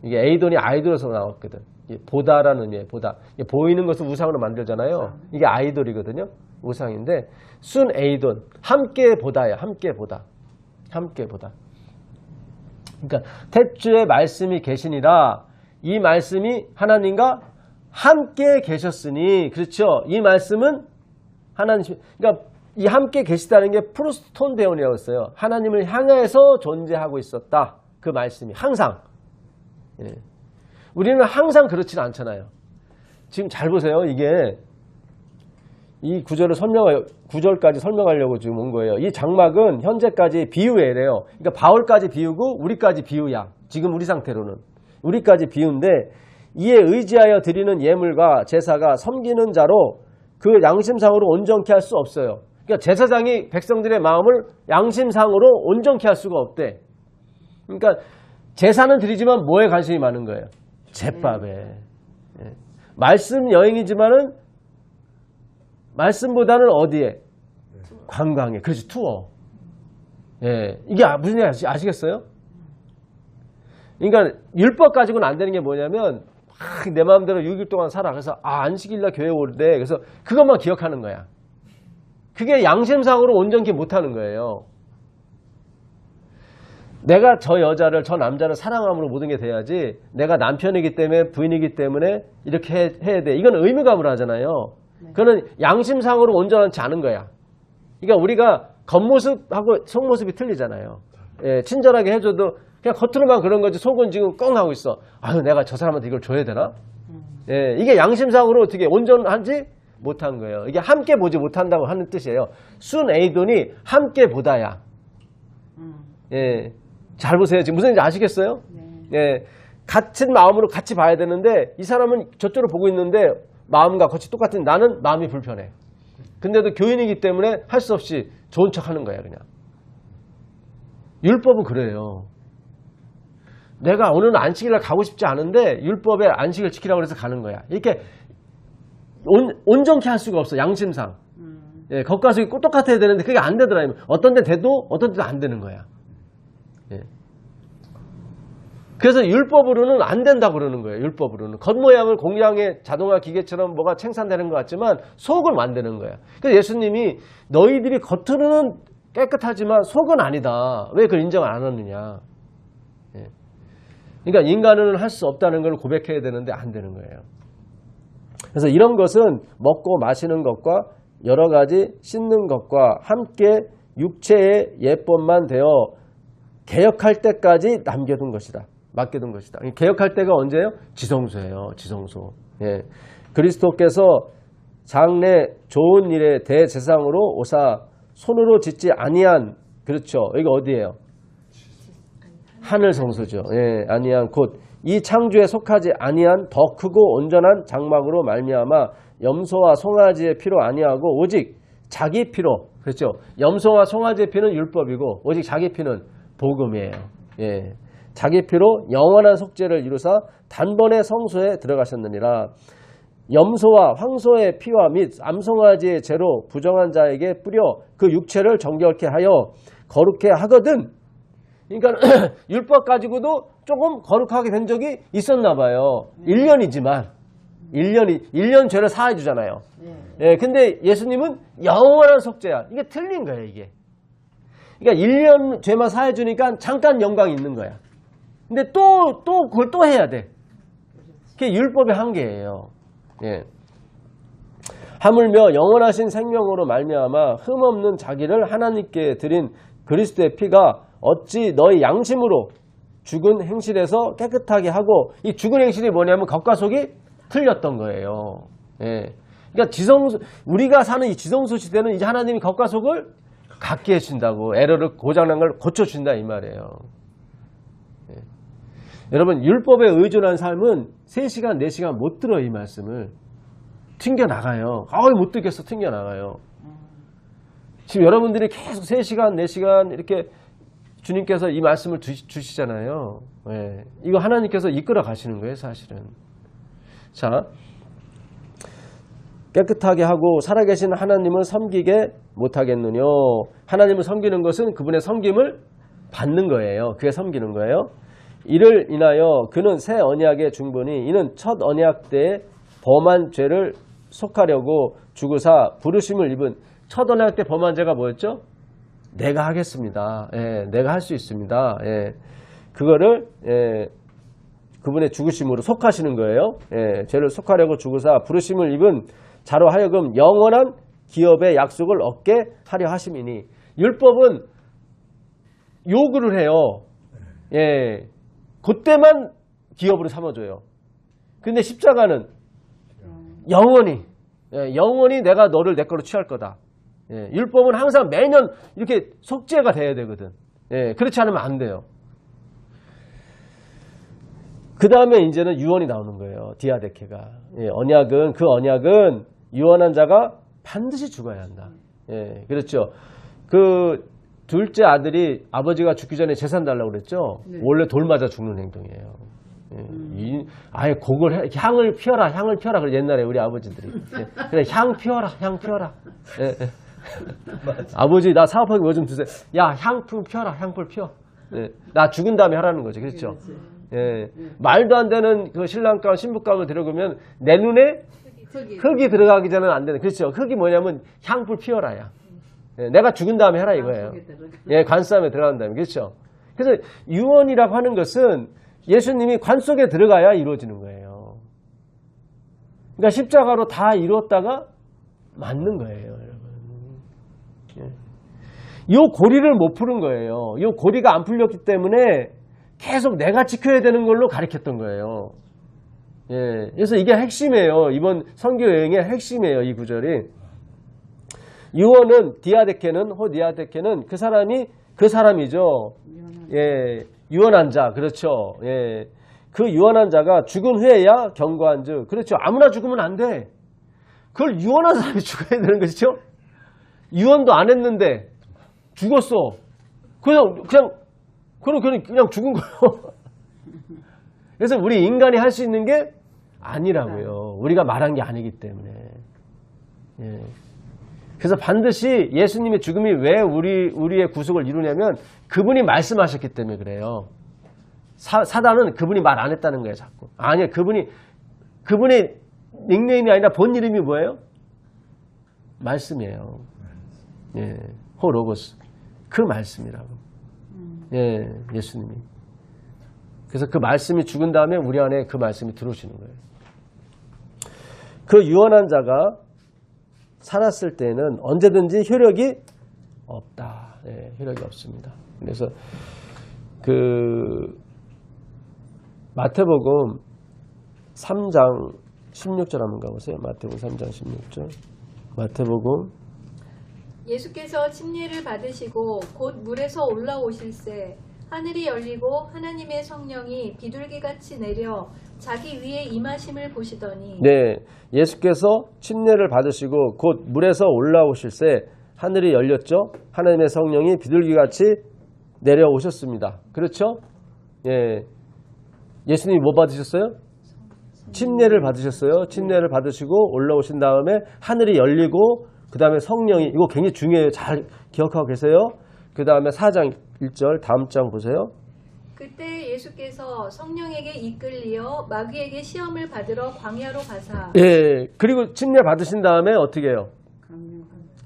이게 에이돈이 아이돌에서 나왔거든. 보다라는 의미예요. 보다. 보이는 것을 우상으로 만들잖아요. 이게 아이돌이거든요. 우상인데 순 에이돈. 함께 보다야. 함께 보다. 함께 보다. 그러니까 탯주의 말씀이 계시니라. 이 말씀이 하나님과 함께 계셨으니, 그렇죠? 이 말씀은 하나님, 그러니까 이 함께 계시다는 게 프루스톤 대원이라고 했어요. 하나님을 향해서 존재하고 있었다. 그 말씀이 항상. 예. 우리는 항상 그렇지는 않잖아요. 지금 잘 보세요. 이게 이 구절까지 설명하려고 지금 온 거예요. 이 장막은 현재까지 비유예요. 그러니까 바울까지 비유고 우리까지 비유야. 지금 우리 상태로는. 우리까지 비유인데 이에 의지하여 드리는 예물과 제사가 섬기는 자로 그 양심상으로 온전케 할 수 없어요. 그러니까 제사장이 백성들의 마음을 양심상으로 온전케 할 수가 없대. 그러니까 제사는 드리지만 뭐에 관심이 많은 거예요? 제밥에. 예. 말씀 여행이지만은 말씀보다는 어디에? 관광에. 그렇지, 투어. 예. 이게 무슨 얘기 아시겠어요? 그러니까 율법 가지고는 안 되는 게 뭐냐면 내 마음대로 6일 동안 살아. 그래서 안식일날 교회 오는데 그래서 그것만 기억하는 거야. 그게 양심상으로 온전히 못하는 거예요. 내가 저 여자를 저 남자를 사랑함으로 모든 게 돼야지 내가 남편이기 때문에 부인이기 때문에 이렇게 해야 돼. 이건 의무감으로 하잖아요. 그거는 양심상으로 온전하지 않은 거야. 그러니까 우리가 겉모습하고 속모습이 틀리잖아요. 예, 친절하게 해줘도 그냥 겉으로만 그런 거지 속은 지금 꽁 하고 있어. 아유, 내가 저 사람한테 이걸 줘야 되나? 예, 이게 양심상으로 어떻게 온전한지 못한 거예요. 이게 함께 보지 못한다고 하는 뜻이에요. 순 에이돈이 함께 보다야. 예, 잘 보세요. 지금 무슨 얘기인지 아시겠어요? 네. 예, 같은 마음으로 같이 봐야 되는데 이 사람은 저쪽으로 보고 있는데 마음과 겉이 똑같은 나는 마음이 불편해. 근데도 교인이기 때문에 할 수 없이 좋은 척 하는 거야, 그냥. 율법은 그래요. 내가 오늘은 안식일날 가고 싶지 않은데 율법에 안식을 지키라고 해서 가는 거야. 이렇게 온전케 할 수가 없어, 양심상. 예, 겉가속이 똑같아야 되는데 그게 안 되더라. 어떤 데 돼도 어떤 데도 안 되는 거야. 예. 그래서 율법으로는 안 된다고 그러는 거예요. 율법으로는. 겉모양을 공양의 자동화 기계처럼 뭐가 생산되는 것 같지만 속은 안 되는 거야. 그래서 예수님이 너희들이 겉으로는 깨끗하지만 속은 아니다. 왜 그걸 인정을 안 하느냐. 예. 그러니까 인간은 할 수 없다는 걸 고백해야 되는데 안 되는 거예요. 그래서 이런 것은 먹고 마시는 것과 여러 가지 씻는 것과 함께 육체의 예법만 되어 개혁할 때까지 남겨둔 것이다. 맡겨둔 것이다. 개혁할 때가 언제예요? 지성소예요. 지성소. 예. 그리스도께서 장래 좋은 일의 대제사장으로 오사 손으로 짓지 아니한, 그렇죠. 여기가 어디예요? 하늘 성소죠. 예, 아니한 곧 이 창조에 속하지 아니한 더 크고 온전한 장막으로 말미암아 염소와 송아지의 피로 아니하고 오직 자기 피로, 그렇죠. 염소와 송아지의 피는 율법이고 오직 자기 피는 복음이에요. 예, 자기 피로 영원한 속죄를 이루사 단번에 성소에 들어가셨느니라. 염소와 황소의 피와 및 암송아지의 죄로 부정한 자에게 뿌려 그 육체를 정결케 하여 거룩해 하거든. 그러니까 율법 가지고도 조금 거룩하게 된 적이 있었나 봐요. 1년이지만 1년 죄를 사해 주잖아요. 예, 근데 예수님은 영원한 속죄야. 이게 틀린 거예요, 이게. 그러니까 1년 죄만 사해 주니까 잠깐 영광이 있는 거야. 근데 또 그걸 또 해야 돼. 그게 율법의 한계예요. 예. 하물며 영원하신 생명으로 말미암아 흠없는 자기를 하나님께 드린 그리스도의 피가 어찌 너희 양심으로 죽은 행실에서 깨끗하게 하고, 이 죽은 행실이 뭐냐면 겉과 속이 틀렸던 거예요. 예. 그러니까 우리가 사는 이 지성소 시대는 이제 하나님이 겉과 속을 같게 해준다고, 에러를 고장난 걸 고쳐준다 이 말이에요. 예. 여러분, 율법에 의존한 삶은 3시간, 4시간 못 들어요. 이 말씀을. 튕겨나가요. 못 듣겠어. 튕겨나가요. 지금 여러분들이 계속 3시간, 4시간 이렇게 주님께서 이 말씀을 주시잖아요. 예. 이거 하나님께서 이끌어 가시는 거예요, 사실은. 자, 깨끗하게 하고 살아계신 하나님을 섬기게 못하겠느뇨. 하나님을 섬기는 것은 그분의 섬김을 받는 거예요. 그게 섬기는 거예요. 이를 인하여 그는 새 언약의 중보니 이는 첫 언약 때의 범한 죄를 속하려고 죽으사 부르심을 입은, 첫 언약 때 범한 죄가 뭐였죠? 내가 하겠습니다. 예, 내가 할 수 있습니다. 예, 그거를 그분의 죽으심으로 속하시는 거예요. 예, 죄를 속하려고 죽으사 부르심을 입은 자로 하여금 영원한 기업의 약속을 얻게 하려 하심이니. 율법은 요구를 해요. 예, 그때만 기업으로 삼아줘요. 근데 십자가는 영원히, 영원히 내가 너를 내 거로 취할 거다. 예, 율법은 항상 매년 이렇게 속죄가 돼야 되거든. 예, 그렇지 않으면 안 돼요. 그 다음에 이제는 유언이 나오는 거예요. 디아데케가. 예, 그 언약은 유언한 자가 반드시 죽어야 한다. 예, 그렇죠. 그 둘째 아들이 아버지가 죽기 전에 재산 달라고 그랬죠. 네. 원래 돌 맞아 죽는 행동이에요. 예, 아예 곡을 향을 피워라, 향을 피워라. 그래 옛날에 우리 아버지들이. 예, 그래 향 피워라, 향 피워라. 예, 예. 아버지 나 사업하기 뭐 좀 주세요. 야 향품 피워라, 향불 피워. 예, 나 죽은 다음에 하라는 거죠. 그렇죠. 예, 말도 안 되는 그 신랑감 신부감을 들어보면 내 눈에 흙이 들어가기 전에는 안 되는. 그렇죠. 흙이 뭐냐면 향불 피워라야. 예, 내가 죽은 다음에 해라 이거예요. 예, 관 싸움에 들어간 다음에. 그렇죠. 그래서 유언이라고 하는 것은 예수님이 관 속에 들어가야 이루어지는 거예요. 그러니까 십자가로 다 이루었다가 맞는 거예요, 여러분. 예. 이 고리를 못 푸는 거예요. 이 고리가 안 풀렸기 때문에 계속 내가 지켜야 되는 걸로 가르쳤던 거예요. 예, 그래서 이게 핵심이에요. 이번 선교 여행의 핵심이에요. 이 구절이. 유언은 디아데케는 그 사람이죠. 예, 유언한 자. 그렇죠. 예, 그 유언한 자가 죽은 후에야 경고한즉. 그렇죠. 아무나 죽으면 안 돼. 그걸 유언한 사람이 죽어야 되는 것이죠. 유언도 안 했는데 죽었어. 그냥 죽은 거예요. 그래서 우리 인간이 할 수 있는 게 아니라고요. 우리가 말한 게 아니기 때문에. 예. 그래서 반드시 예수님의 죽음이 왜 우리의 구속을 이루냐면 그분이 말씀하셨기 때문에 그래요. 사단은 그분이 말 안 했다는 거예요, 자꾸. 아니요, 그분의 닉네임이 아니라 본 이름이 뭐예요? 말씀이에요. 예, 호로고스. 그 말씀이라고. 예, 예수님이. 그래서 그 말씀이 죽은 다음에 우리 안에 그 말씀이 들어오시는 거예요. 그 유언한 자가 살았을 때는 언제든지 효력이 없다. 예, 효력이 없습니다. 그래서 그 마태복음 3장 16절 한번 가보세요. 마태복음 3장 16절. 마태복음. 예수께서 침례를 받으시고 곧 물에서 올라오실새 하늘이 열리고 하나님의 성령이 비둘기같이 내려 자기 위에 임하심을 보시더니 네, 예수께서 침례를 받으시고 곧 물에서 올라오실새 하늘이 열렸죠. 하나님의 성령이 비둘기같이 내려오셨습니다. 그렇죠? 예, 예수님이 뭐 받으셨어요? 침례를 받으셨어요. 침례를 받으시고 올라오신 다음에 하늘이 열리고 그 다음에 성령이, 이거 굉장히 중요해요. 잘 기억하고 계세요. 그 다음에 4장 1절 다음 장 보세요. 그때 예수께서 성령에게 이끌리어 마귀에게 시험을 받으러 광야로 가사 예, 그리고 침례 받으신 다음에 어떻게 해요?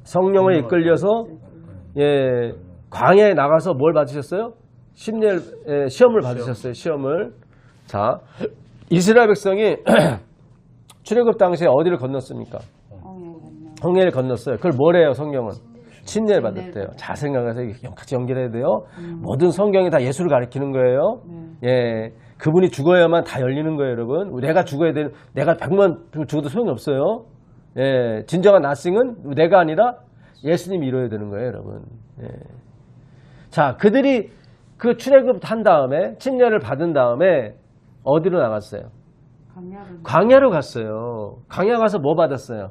성령을 이끌려서 예, 광야에 나가서 뭘 받으셨어요? 시험을 받으셨어요. 시험을. 자, 이스라엘 백성이 출애굽 당시에 어디를 건넜습니까? 홍해를 건넜어요. 그걸 뭐래요? 성경은 침례를 받았대요. 잘 생각해서 같이 연결해야 돼요. 모든 성경이 다 예수를 가리키는 거예요. 예, 그분이 죽어야만 다 열리는 거예요, 여러분. 내가 죽어야 되는, 내가 100만 죽어도 소용이 없어요. 예, 진정한 나싱은 내가 아니라 예수님이 이루어야 되는 거예요, 여러분. 예. 자, 그들이 그 출애굽 한 다음에 침례를 받은 다음에 어디로 나갔어요? 광야로 갔어요. 광야 가서 뭐 받았어요?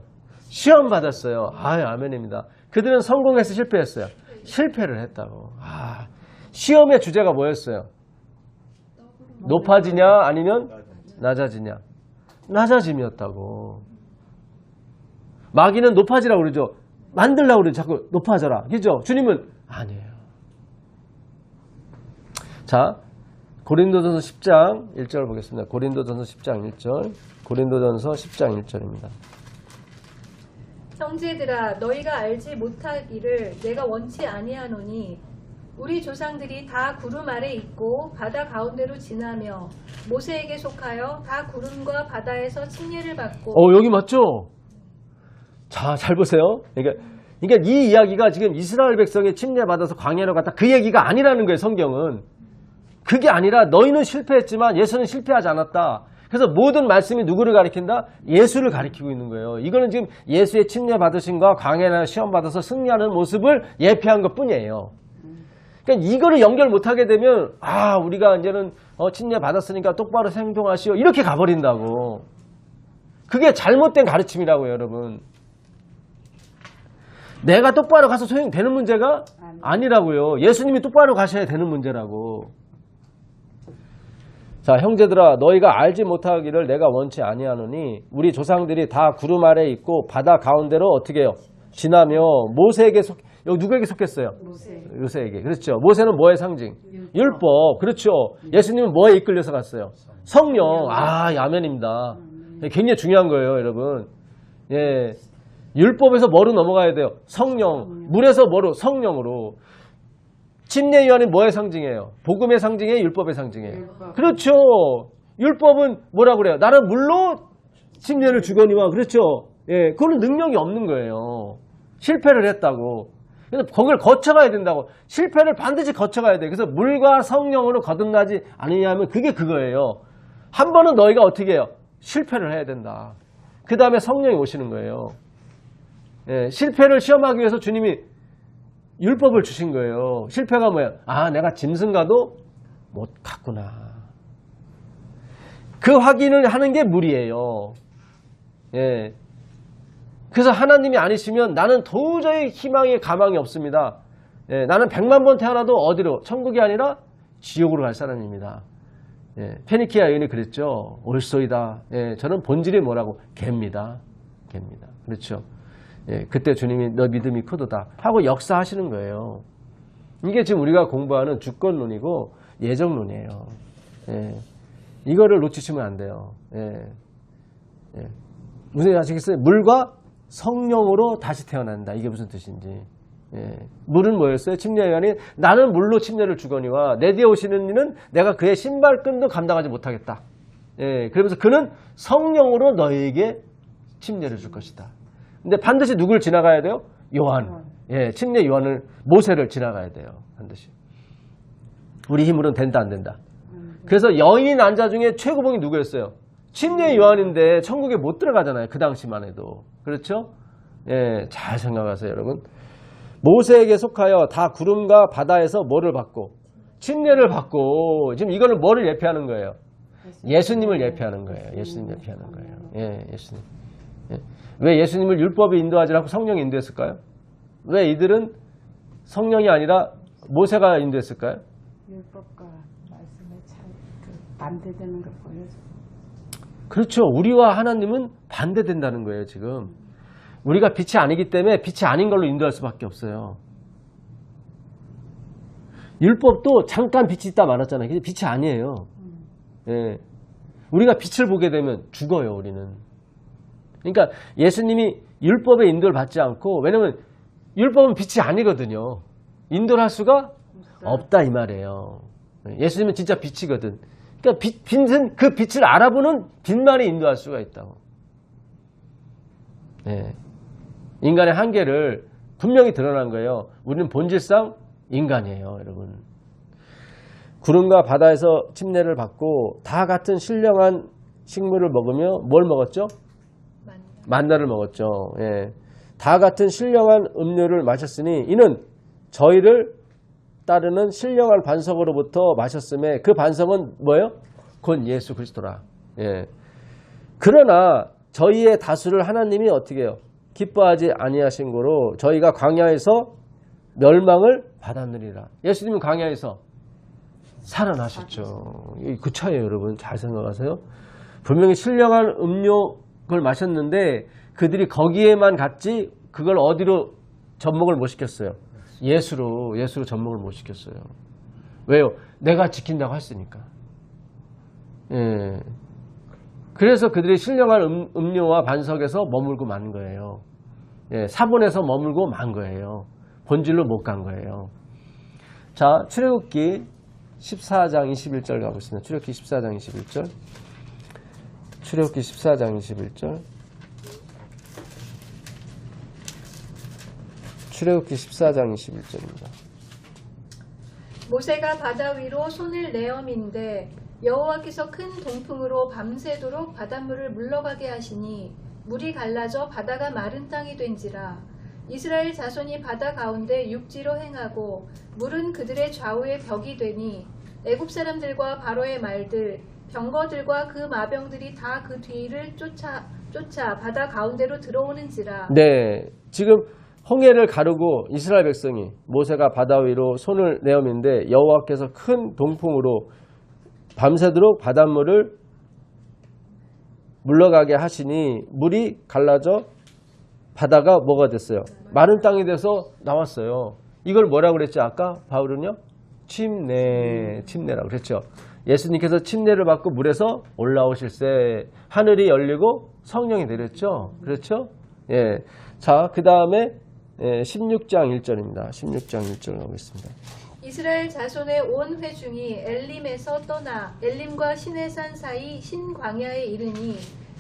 시험 받았어요. 아멘입니다. 그들은 성공해서 실패했어요. 실패를 했다고. 시험의 주제가 뭐였어요? 높아지냐 아니면 낮아지냐? 낮아짐이었다고. 마귀는 높아지라고 그러죠. 만들라고 그러죠. 자꾸 높아져라. 그죠? 주님은 아니에요. 자, 고린도전서 10장 1절 보겠습니다. 고린도전서 10장 1절. 고린도전서 10장 1절입니다. 형제들아 너희가 알지 못하기를 내가 원치 아니하노니 우리 조상들이 다 구름 아래 있고 바다 가운데로 지나며 모세에게 속하여 다 구름과 바다에서 침례를 받고 여기 맞죠? 자, 잘 보세요. 그러니까 이 이야기가 지금 이스라엘 백성이 침례 받아서 광야로 갔다 그 얘기가 아니라는 거예요, 성경은. 그게 아니라 너희는 실패했지만 예수는 실패하지 않았다. 그래서 모든 말씀이 누구를 가리킨다? 예수를 가리키고 있는 거예요. 이거는 지금 예수의 침례 받으신과 광야나 시험 받아서 승리하는 모습을 예표한 것 뿐이에요. 그러니까 이거를 연결 못하게 되면 우리가 이제는 침례 받았으니까 똑바로 행동하시오 이렇게 가버린다고. 그게 잘못된 가르침이라고요, 여러분. 내가 똑바로 가서 소용되는 문제가 아니라고요. 예수님이 똑바로 가셔야 되는 문제라고. 자, 형제들아 너희가 알지 못하기를 내가 원치 아니하노니 우리 조상들이 다 구름 아래 있고 바다 가운데로 어떻게 해요? 지나며 모세에게 여기 누구에게 속했어요? 모세에게. 그렇죠. 모세는 뭐의 상징? 율법. 그렇죠. 예수님은 뭐에 이끌려서 갔어요? 성령. 아멘입니다. 굉장히 중요한 거예요, 여러분. 예. 율법에서 뭐로 넘어가야 돼요? 성령. 물에서 뭐로? 성령으로. 침례 요한이 뭐의 상징이에요? 복음의 상징이에요? 율법의 상징이에요? 율법. 그렇죠. 율법은 뭐라 그래요? 나는 물로 침례를 주거니와. 그렇죠. 예, 그거는 능력이 없는 거예요. 실패를 했다고. 그래서 거기를 거쳐가야 된다고. 실패를 반드시 거쳐가야 돼. 그래서 물과 성령으로 거듭나지 않으냐면 그게 그거예요. 한 번은 너희가 어떻게 해요? 실패를 해야 된다. 그 다음에 성령이 오시는 거예요. 예, 실패를 시험하기 위해서 주님이 율법을 주신 거예요. 실패가 뭐야? 내가 짐승과도 못 갔구나. 그 확인을 하는 게 물이에요. 예. 그래서 하나님이 아니시면 나는 도저히 희망에 가망이 없습니다. 예. 나는 100만 번 태어나도 어디로? 천국이 아니라 지옥으로 갈 사람입니다. 예. 페니키아 여인이 그랬죠. 올소이다. 예. 저는 본질이 뭐라고? 개입니다. 개입니다. 그렇죠. 예, 그때 주님이 너 믿음이 크도다 하고 역사하시는 거예요. 이게 지금 우리가 공부하는 주권론이고 예정론이에요. 예, 이거를 놓치시면 안 돼요. 예, 예. 무슨 아시겠어요? 물과 성령으로 다시 태어난다. 이게 무슨 뜻인지. 예. 물은 뭐였어요? 침례 요한이 나는 물로 침례를 주거니와 내 뒤에 오시는 이는 내가 그의 신발끈도 감당하지 못하겠다. 예, 그러면서 그는 성령으로 너에게 침례를 줄 것이다. 근데 반드시 누굴 지나가야 돼요? 요한. 예, 침례 요한을, 모세를 지나가야 돼요. 반드시. 우리 힘으로는 된다, 안 된다. 그래서 여인 난자 중에 최고봉이 누구였어요? 침례 요한인데 천국에 못 들어가잖아요. 그 당시만 해도. 그렇죠? 예, 잘 생각하세요, 여러분. 모세에게 속하여 다 구름과 바다에서 뭐를 받고? 침례를 받고 지금 이거는 뭐를 예표하는 거예요? 예수님을 예표하는 거예요. 예수님 예표하는 거예요. 예, 예수님. 예. 왜 예수님을 율법이 인도하지 않고 성령이 인도했을까요? 왜 이들은 성령이 아니라 모세가 인도했을까요? 율법과 말씀의 차이, 반대되는 걸 보여줘. 그렇죠. 우리와 하나님은 반대된다는 거예요, 지금. 우리가 빛이 아니기 때문에 빛이 아닌 걸로 인도할 수밖에 없어요. 율법도 잠깐 빛이 있다 말았잖아요. 근데 빛이 아니에요. 예. 우리가 빛을 보게 되면 죽어요, 우리는. 그러니까 예수님이 율법의 인도를 받지 않고, 왜냐면 율법은 빛이 아니거든요. 인도를 할 수가 없다 이 말이에요. 예수님은 진짜 빛이거든. 그러니까 빛은 그 빛을 알아보는 빛만이 인도할 수가 있다고. 예. 인간의 한계를 분명히 드러난 거예요. 우리는 본질상 인간이에요, 여러분. 구름과 바다에서 침례를 받고 다 같은 신령한 식물을 먹으며 뭘 먹었죠? 만나를 먹었죠. 예. 다 같은 신령한 음료를 마셨으니 이는 저희를 따르는 신령한 반석으로부터 마셨음에 그 반석은 뭐예요? 곧 예수 그리스도라. 예. 그러나 저희의 다수를 하나님이 어떻게 해요? 기뻐하지 아니하신 거로 저희가 광야에서 멸망을 받았느니라. 예수님은 광야에서 살아나셨죠. 그 차이에요, 여러분. 잘 생각하세요. 분명히 신령한 음료를 마셨는데 그들이 거기에만 갔지 그걸 어디로 접목을 못 시켰어요? 예수로 접목을 못 시켰어요. 왜요? 내가 지킨다고 했으니까. 예. 그래서 그들이 신령한 음료와 반석에서 머물고 만 거예요. 예, 사본에서 머물고 만 거예요. 본질로 못 간 거예요. 자, 출애굽기 14장 21절 가보겠습니다. 출애굽기 14장 21절. 출애굽기 14장 21절. 출애굽기 14장 21절입니다. 모세가 바다 위로 손을 내어민데 여호와께서 큰 동풍으로 밤새도록 바닷물을 물러가게 하시니 물이 갈라져 바다가 마른 땅이 된지라. 이스라엘 자손이 바다 가운데 육지로 행하고 물은 그들의 좌우에 벽이 되니 애굽 사람들과 바로의 말들 병거들과 그 마병들이 다 그 뒤를 쫓아 바다 가운데로 들어오는지라. 네, 지금 홍해를 가르고 이스라엘 백성이 모세가 바다 위로 손을 내어민데 여호와께서 큰 동풍으로 밤새도록 바닷물을 물러가게 하시니 물이 갈라져 바다가 뭐가 됐어요? 마른 땅이 돼서 나왔어요. 이걸 뭐라고 그랬죠? 아까 바울은요? 침례라고 그랬죠. 예수님께서 침례를 받고 물에서 올라오실세 하늘이 열리고 성령이 내렸죠. 그렇죠? 예. 자, 그 다음에 16장 1절입니다. 16장 1절 가보겠습니다. 이스라엘 자손의 온 회중이 엘림에서 떠나 엘림과 시내산 사이 신광야에 이르니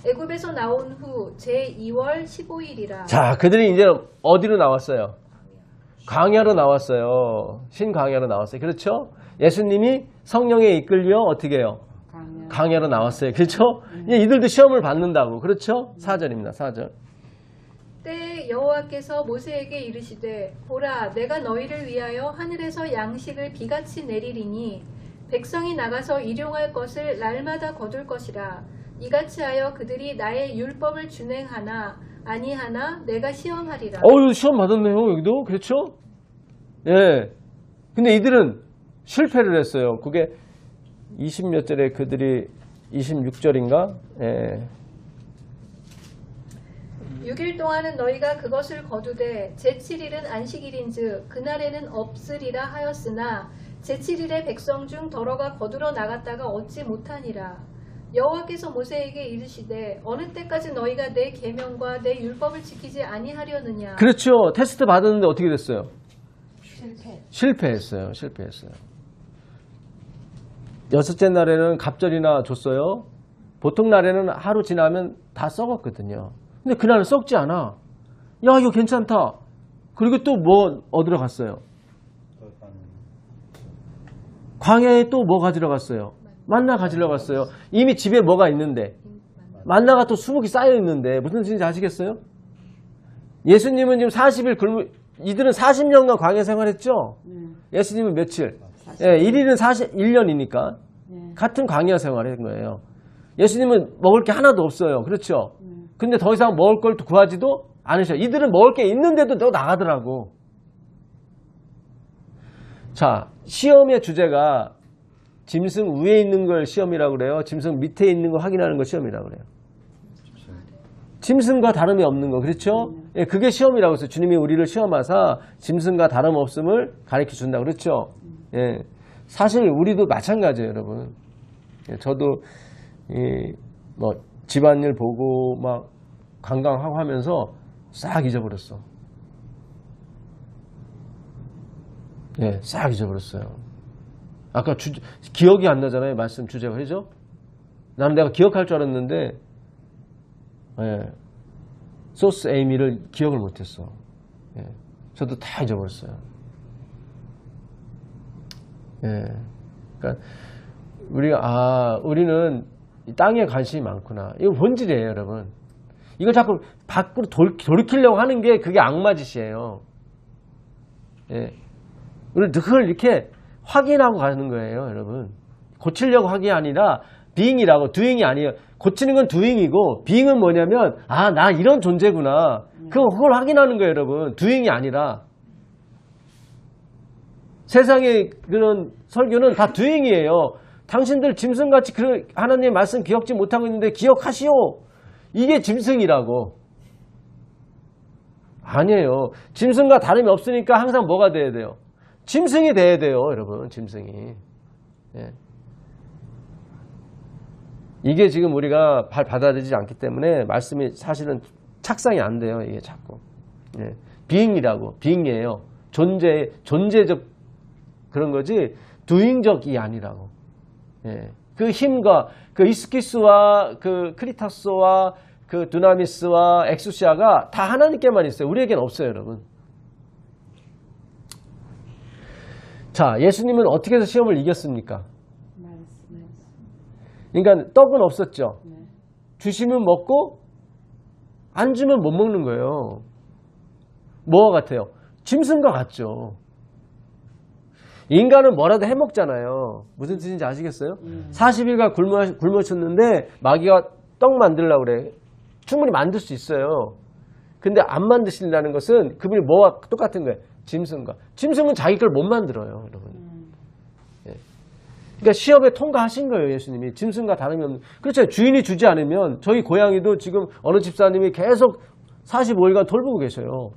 애굽에서 나온 후 제2월 15일이라. 자, 그들이 이제 어디로 나왔어요? 광야로 나왔어요. 신광야로 나왔어요. 그렇죠? 예수님이 성령에 이끌려 어떻게 해요? 광야로 나왔어요. 그렇죠? 이제 이들도 시험을 받는다고. 그렇죠? 4절입니다. 4절. 때에 여호와께서 모세에게 이르시되 보라 내가 너희를 위하여 하늘에서 양식을 비같이 내리리니 백성이 나가서 일용할 것을 날마다 거둘 것이라. 이같이 하여 그들이 나의 율법을 준행하나 아니하나 내가 시험하리라. 시험 받았네요. 여기도. 그렇죠? 예. 근데 이들은 실패를 했어요. 그게 20몇 절에 그들이 26절인가? 예. 6일 동안은 너희가 그것을 거두되 제7일은 안식일인즉 그날에는 없으리라 하였으나 제7일에 백성 중 더러가 거두러 나갔다가 얻지 못하니라. 여호와께서 모세에게 이르시되 어느 때까지 너희가 내 계명과 내 율법을 지키지 아니하려느냐. 그렇죠. 테스트 받았는데 어떻게 됐어요? 실패. 실패했어요. 여섯째 날에는 갑절이나 줬어요. 보통 날에는 하루 지나면 다 썩었거든요. 근데 그날은 썩지 않아. 야, 이거 괜찮다. 그리고 또 뭐 얻으러 갔어요? 광야에 또 뭐 가지러 갔어요? 만나 가지러 갔어요. 이미 집에 뭐가 있는데 만나가 또 수북이 쌓여 있는데 무슨 뜻인지 아시겠어요? 예수님은 지금 40일 이들은 40년간 광야 생활했죠? 예수님은 며칠? 예, 1일은 1년이니까 예. 같은 광야 생활을 한 거예요. 예수님은 먹을 게 하나도 없어요. 그렇죠? 근데 더 이상 먹을 걸 구하지도 않으셔. 이들은 먹을 게 있는데도 또 나가더라고. 자, 시험의 주제가 짐승 위에 있는 걸 시험이라고 그래요. 짐승 밑에 있는 거 확인하는 걸 시험이라고 그래요. 짐승과 다름이 없는 거, 그렇죠? 예, 그게 시험이라고 해서 주님이 우리를 시험하사 짐승과 다름없음을 가르쳐 준다, 그렇죠? 예, 사실 우리도 마찬가지예요, 여러분. 예, 저도 뭐 집안일 보고 막 관광하고 하면서 싹 잊어버렸어. 예, 싹 잊어버렸어요. 아까 기억이 안 나잖아요, 말씀 주제가, 그죠? 나는 내가 기억할 줄 알았는데, 예, 소스 에이미를 기억을 못했어. 예, 저도 다 잊어버렸어요. 예, 그러니까 우리는 이 땅에 관심이 많구나. 이거 본질이에요, 여러분. 이걸 자꾸 밖으로 돌이키려고 하는 게 그게 악마짓이에요. 예, 우리 그걸 이렇게 확인하고 가는 거예요, 여러분. 고치려고 하는 게 아니라 being이라고, doing이 아니에요. 고치는 건 doing이고 being은 뭐냐면 나 이런 존재구나. 그걸 확인하는 거예요, 여러분. doing이 아니라. 세상의 그런 설교는 다 doing이에요. 당신들 짐승같이 하나님의 말씀 기억지 못하고 있는데 기억하시오. 이게 짐승이라고. 아니에요. 짐승과 다름이 없으니까 항상 뭐가 돼야 돼요? 짐승이 돼야 돼요, 여러분. 짐승이. 예. 이게 지금 우리가 받아들이지 않기 때문에 말씀이 사실은 착상이 안 돼요. 이게 자꾸. 예. being이라고. being이에요. 존재적 그런 거지 doing적이 아니라고. 예. 그 힘과 그 이스키스와 그 크리타스와 그 두나미스와 엑수시아가 다 하나님께만 있어요. 우리에겐 없어요, 여러분. 자, 예수님은 어떻게 해서 시험을 이겼습니까? 그러니까 떡은 없었죠. 주시면 먹고 안 주면 못 먹는 거예요. 뭐와 같아요? 짐승과 같죠. 인간은 뭐라도 해먹잖아요. 무슨 뜻인지 아시겠어요? 40일간 굶으셨는데 마귀가 떡 만들려고 그래. 충분히 만들 수 있어요. 근데 안 만드신다는 것은 그분이 뭐와 똑같은 거예요? 짐승과. 짐승은 자기 걸 못 만들어요, 여러분. 예. 그러니까 시험에 통과하신 거예요, 예수님이. 짐승과 다름이 없는. 그렇죠. 주인이 주지 않으면 저희 고양이도 지금 어느 집사님이 계속 45일간 돌보고 계셔요.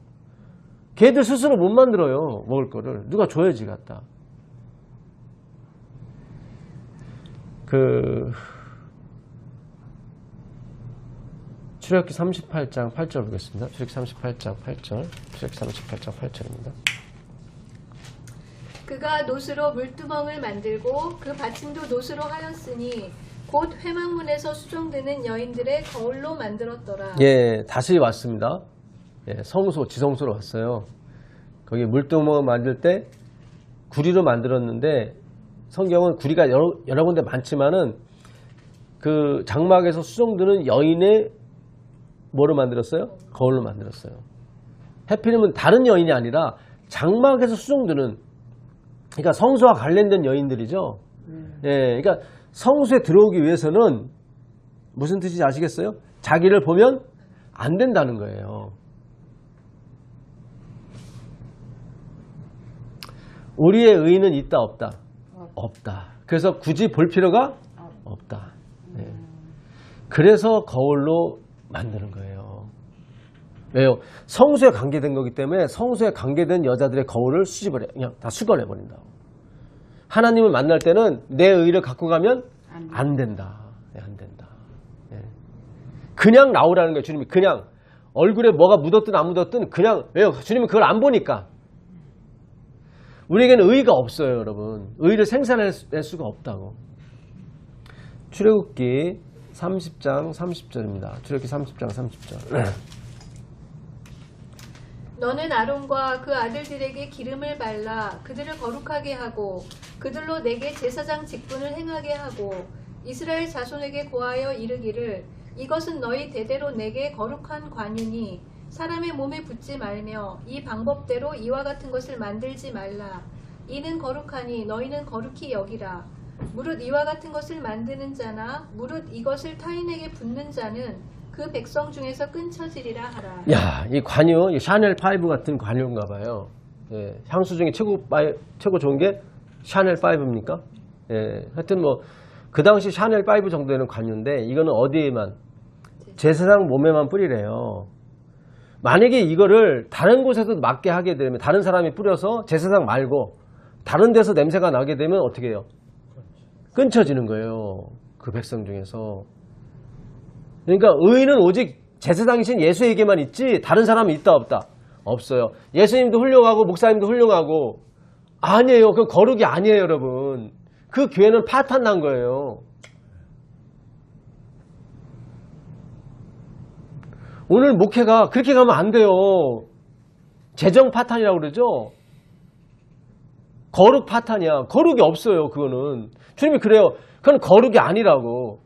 걔들 스스로 못 만들어요, 먹을 거를. 누가 줘야지 갖다. 출애굽기 38장 8절 보겠습니다. 출애굽기 38장 8절. 출애굽기 38장 8절입니다. 그가 노스로 물두멍을 만들고 그 받침도 노스로 하였으니 곧 회막문에서 수종드는 여인들의 거울로 만들었더라. 예, 다시 왔습니다. 예, 지성소로 왔어요. 거기 물두멍을 만들 때 구리로 만들었는데 성경은 구리가 여러 군데 많지만은 그 장막에서 수종드는 여인의 뭐로 만들었어요? 거울로 만들었어요. 해필이면 다른 여인이 아니라 장막에서 수종드는, 그러니까 성소와 관련된 여인들이죠. 예, 그러니까 성소에 들어오기 위해서는 무슨 뜻인지 아시겠어요? 자기를 보면 안 된다는 거예요. 우리의 의는 있다 없다? 없다. 그래서 굳이 볼 필요가 없다. 예. 그래서 거울로 만드는 거예요. 왜요? 성수에 관계된 거기 때문에 성수에 관계된 여자들의 거울을 그냥 다 수거해버린다고. 하나님을 만날 때는 내 의를 갖고 가면 안 된다. 네, 안 된다. 네. 그냥 나오라는 거예요. 주님이 그냥 얼굴에 뭐가 묻었든 안 묻었든 그냥. 왜요? 주님은 그걸 안 보니까. 우리에게는 의가 없어요, 여러분. 의를 생산할 수가 없다고. 출애굽기 30장 30절입니다. 출애굽기 30장 30절. 너는 아론과 그 아들들에게 기름을 발라 그들을 거룩하게 하고 그들로 내게 제사장 직분을 행하게 하고 이스라엘 자손에게 고하여 이르기를 이것은 너희 대대로 내게 거룩한 관유니 사람의 몸에 붙지 말며 이 방법대로 이와 같은 것을 만들지 말라. 이는 거룩하니 너희는 거룩히 여기라. 무릇 이와 같은 것을 만드는 자나 무릇 이것을 타인에게 붓는 자는 그 백성 중에서 끊쳐지리라 하라. 야, 이 관유, 이 샤넬 5 같은 관유인가 봐요. 예, 향수 중에 최고 좋은 게 샤넬 5입니까? 예, 하여튼 뭐 그 당시 샤넬 5 정도 되는 관유인데 이거는 어디에만 제사장 몸에만 뿌리래요. 만약에 이거를 다른 곳에서 맡게 하게 되면 다른 사람이 뿌려서 제사장 말고 다른 데서 냄새가 나게 되면 어떻게 해요? 끊쳐지는 거예요. 그 백성 중에서. 그러니까 의는 오직 제사장이신 예수에게만 있지 다른 사람이 있다 없다? 없어요. 예수님도 훌륭하고 목사님도 훌륭하고 아니에요. 그 거룩이 아니에요, 여러분. 그 교회는 파탄 난 거예요. 오늘 목회가 그렇게 가면 안 돼요. 재정 파탄이라고 그러죠. 거룩 파탄이야. 거룩이 없어요. 그거는. 주님이 그래요. 그건 거룩이 아니라고.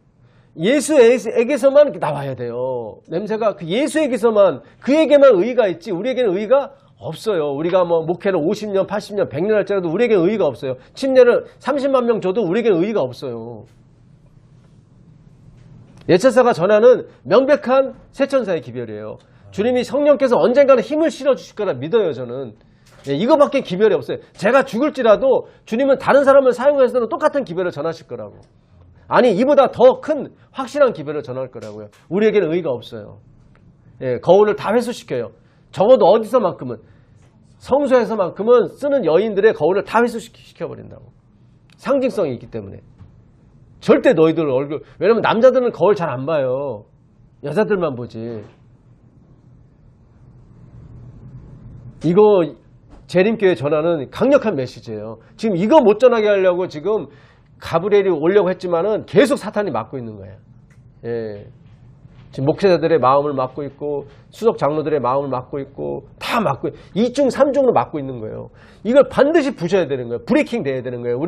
예수에게서만 나와야 돼요. 냄새가 그 예수에게서만, 그에게만 의의가 있지 우리에게는 의의가 없어요. 우리가 뭐 목회를 50년, 80년, 100년 할지라도 우리에게는 의의가 없어요. 침례를 30만 명 줘도 우리에게는 의의가 없어요. 예천사가 전하는 명백한 세천사의 기별이에요. 주님이 성령께서 언젠가는 힘을 실어주실 거라 믿어요, 저는. 예, 이거밖에 기별이 없어요. 제가 죽을지라도 주님은 다른 사람을 사용해서도 똑같은 기별을 전하실 거라고. 아니, 이보다 더 큰 확실한 기별을 전할 거라고요. 우리에게는 의의가 없어요. 예, 거울을 다 회수시켜요. 적어도 어디서만큼은, 성소에서만큼은 쓰는 여인들의 거울을 다 회수시켜버린다고. 상징성이 있기 때문에. 절대 너희들 얼굴, 왜냐면 남자들은 거울 잘 안 봐요. 여자들만 보지. 이거 재림교회 전하는 강력한 메시지예요. 지금 이거 못 전하게 하려고 지금 가브리엘이 오려고 했지만은 계속 사탄이 막고 있는 거예요. 예. 지금 목회자들의 마음을 막고 있고 수석 장로들의 마음을 막고 있고 다 막고 2중 3중으로 막고 있는 거예요. 이걸 반드시 부셔야 되는 거예요. 브레이킹 돼야 되는 거예요.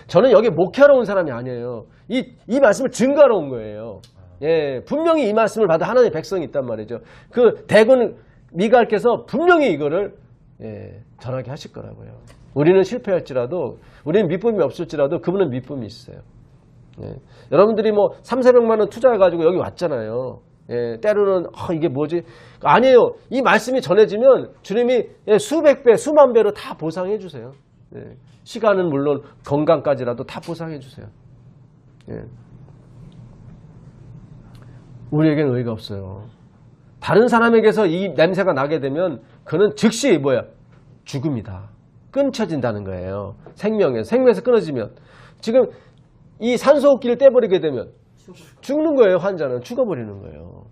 저는 여기 목회하러 온 사람이 아니에요. 이 말씀을 증거하러 온 거예요. 예, 분명히 이 말씀을 받아 하나님의 백성이 있단 말이죠. 그 대군 미갈께서 분명히 이거를 전하게 하실 거라고요. 우리는 실패할지라도, 우리는 밑범이 없을지라도 그분은 밑범이 있어요. 예. 여러분들이 뭐 300~400만 원 투자해가지고 여기 왔잖아요. 예, 때로는 이게 뭐지? 아니에요. 이 말씀이 전해지면 주님이 수백 배, 수만 배로 다 보상해 주세요. 예. 시간은 물론 건강까지라도 다 보상해 주세요. 예. 우리에게는 의의가 없어요. 다른 사람에게서 이 냄새가 나게 되면 그는 즉시 죽음이다. 끊쳐진다는 거예요. 생명에서 끊어지면. 지금 이 산소호흡기를 떼버리게 되면 죽는 거예요. 환자는 죽어버리는 거예요.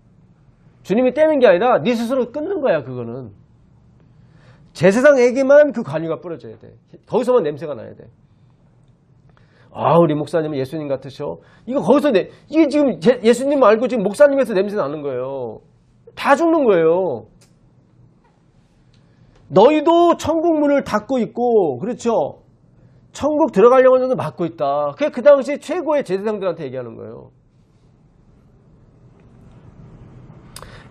주님이 떼는 게 아니라 네 스스로 끊는 거야. 그거는 제사장에게만 그 관유가 뿌려져야 돼. 거기서만 냄새가 나야 돼. 우리 목사님은 예수님 같으셔. 이거 거기서 이게 지금 예수님 말고 지금 목사님에서 냄새 나는 거예요. 다 죽는 거예요. 너희도 천국 문을 닫고 있고, 그렇죠? 천국 들어가려고 하는 것도 막고 있다. 그게 그 당시 최고의 제사장들한테 얘기하는 거예요.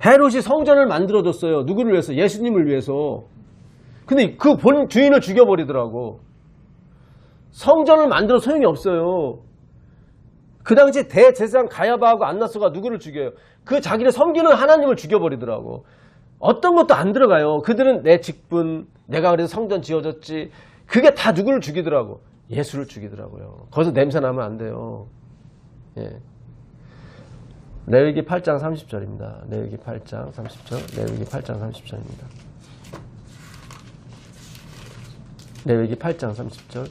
헤롯이 성전을 만들어줬어요. 누구를 위해서? 예수님을 위해서. 근데 그 본 주인을 죽여버리더라고. 성전을 만들어 소용이 없어요. 그 당시 대제사장 가야바하고 안나스가 누구를 죽여요? 그 자기를 섬기는 하나님을 죽여버리더라고. 어떤 것도 안 들어가요. 그들은 내 직분, 내가 그래서 성전 지어줬지. 그게 다 누구를 죽이더라고? 예수를 죽이더라고요. 거기서 냄새 나면 안 돼요. 예. 레위기 8장 30절입니다. 레위기 8장 30절. 레위기 8장 30절입니다. 레위기 8장 30절.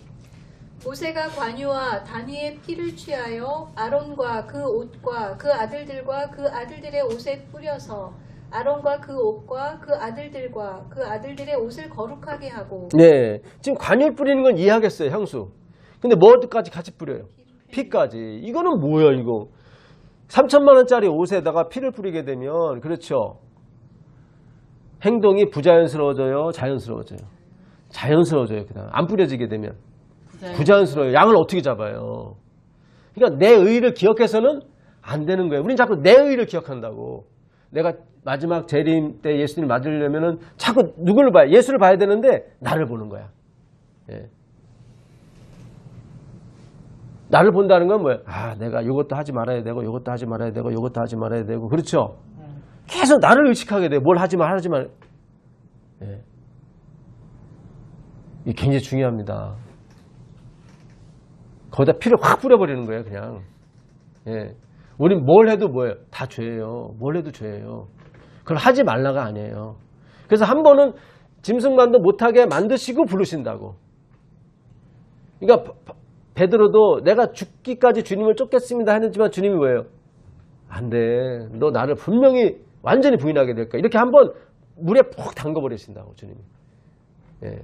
모세가 관유와 단위의 피를 취하여 아론과 그 옷과 그 아들들과 그 아들들의 옷에 뿌려서 아론과 그 옷과 그 아들들과 그 아들들의 옷을 거룩하게 하고. 네, 지금 관유를 뿌리는 건 이해하겠어요. 향수. 근데 뭐까지 같이 뿌려요? 피까지. 이거는 뭐야 이거? 3천만 원짜리 옷에다가 피를 뿌리게 되면, 그렇죠, 행동이 부자연스러워져요? 자연스러워져요? 자연스러워져요. 그다음 안 뿌려지게 되면 부자연스러워요. 양을 어떻게 잡아요? 그러니까 내 의의를 기억해서는 안 되는 거예요. 우린 자꾸 내 의의를 기억한다고. 내가 마지막 재림 때 예수님 맞으려면은 자꾸 누구를 봐야, 예수를 봐야 되는데 나를 보는 거야. 예. 나를 본다는 건 뭐예요? 아, 내가 이것도 하지 말아야 되고, 이것도 하지 말아야 되고, 이것도 하지 말아야 되고, 그렇죠? 계속 나를 의식하게 돼. 뭘 하지 말, 하지 말. 예. 이게 굉장히 중요합니다. 거기다 피를 확 뿌려버리는 거예요, 그냥. 예. 우린 뭘 해도 뭐예요? 다 죄예요. 뭘 해도 죄예요. 그걸 하지 말라가 아니에요. 그래서 한 번은 짐승만도 못하게 만드시고 부르신다고. 그러니까 베드로도 내가 죽기까지 주님을 쫓겠습니다 했지만 주님이 뭐예요? 안 돼. 너 나를 분명히 완전히 부인하게 될 거야. 이렇게 한번 물에 푹 담궈버리신다고 주님이. 예.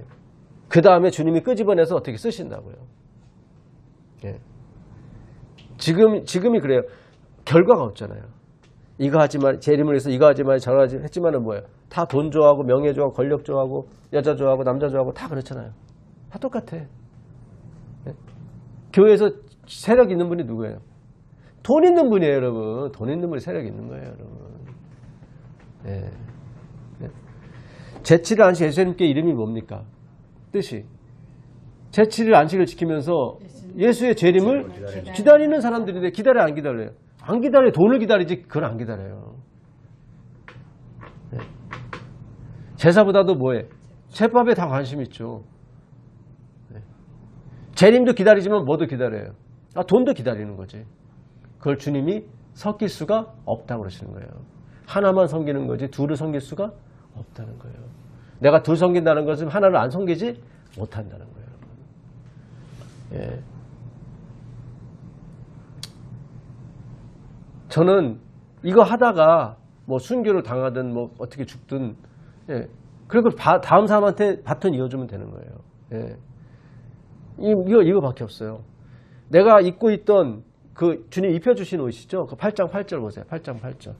그 다음에 주님이 끄집어내서 어떻게 쓰신다고요. 예. 지금이 그래요. 결과가 없잖아요. 이거 하지 말, 재림을 해서 이거 하지 말, 저거 하지 했지만은 뭐예요? 다 돈 좋아하고 명예 좋아하고 권력 좋아하고 여자 좋아하고 남자 좋아하고 다 그렇잖아요. 다 똑같아. 예? 교회에서 세력 있는 분이 누구예요? 돈 있는 분이에요, 여러분. 돈 있는 분이 세력 있는 거예요, 여러분. 예. 예. 제7일 안식 예수님께 이름이 뭡니까? 뜻이. 제7일 안식을 지키면서 예수의 재림을 기다리는 사람들인데 기다려 안 기다려요? 안 기다려요. 돈을 기다리지 그걸 안 기다려요. 네. 제사보다도 뭐해? 제밥에 다 관심 있죠. 네. 재림도 기다리지만 뭐도 기다려요? 아, 돈도 기다리는 거지. 그걸 주님이 섞일 수가 없다고 그러시는 거예요. 하나만 섬기는 거지 둘을 섬길 수가 없다는 거예요. 내가 둘 섬긴다는 것은 하나를 안 섬기지 못한다는 거예요. 예. 저는 이거 하다가 뭐 순교를 당하든 뭐 어떻게 죽든, 예. 그리고 다음 사람한테 바톤 이어주면 되는 거예요. 예. 이거밖에 없어요. 내가 입고 있던 그 주님 입혀주신 옷이죠. 그 8장 8절 보세요. 8장 8절.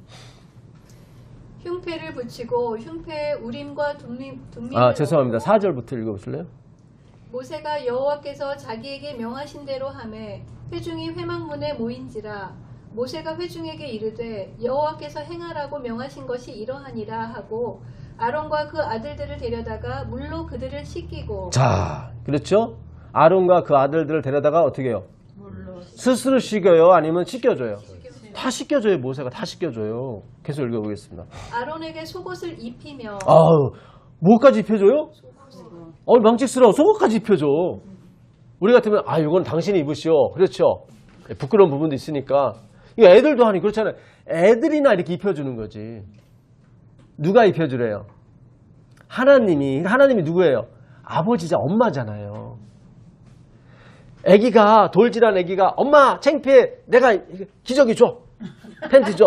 흉패를 붙이고 흉패에 우림과 둠림을 아, 죄송합니다. 넣고 4절부터 읽어보실래요? 모세가 여호와께서 자기에게 명하신 대로 하매 회중이 회막문에 모인지라 모세가 회중에게 이르되 여호와께서 행하라고 명하신 것이 이러하니라 하고 아론과 그 아들들을 데려다가 물로 그들을 씻기고. 자, 그렇죠? 아론과 그 아들들을 데려다가 어떻게 해요? 스스로 씻겨요? 아니면 씻겨줘요? 다 씻겨줘요. 모세가 다 씻겨줘요. 계속 읽어보겠습니다. 아론에게 속옷을 입히며. 아우, 뭐까지 입혀줘요? 망측스러워. 속옷까지 입혀줘. 우리 같으면 이건 당신이 입으시오. 그렇죠? 부끄러운 부분도 있으니까. 이거 애들도 하니 그렇잖아요. 애들이나 이렇게 입혀주는 거지. 누가 입혀주래요? 하나님이 누구예요? 아버지자 엄마잖아요. 애기가 돌질한 애기가 엄마 창피해 내가 기저귀 줘 팬티 줘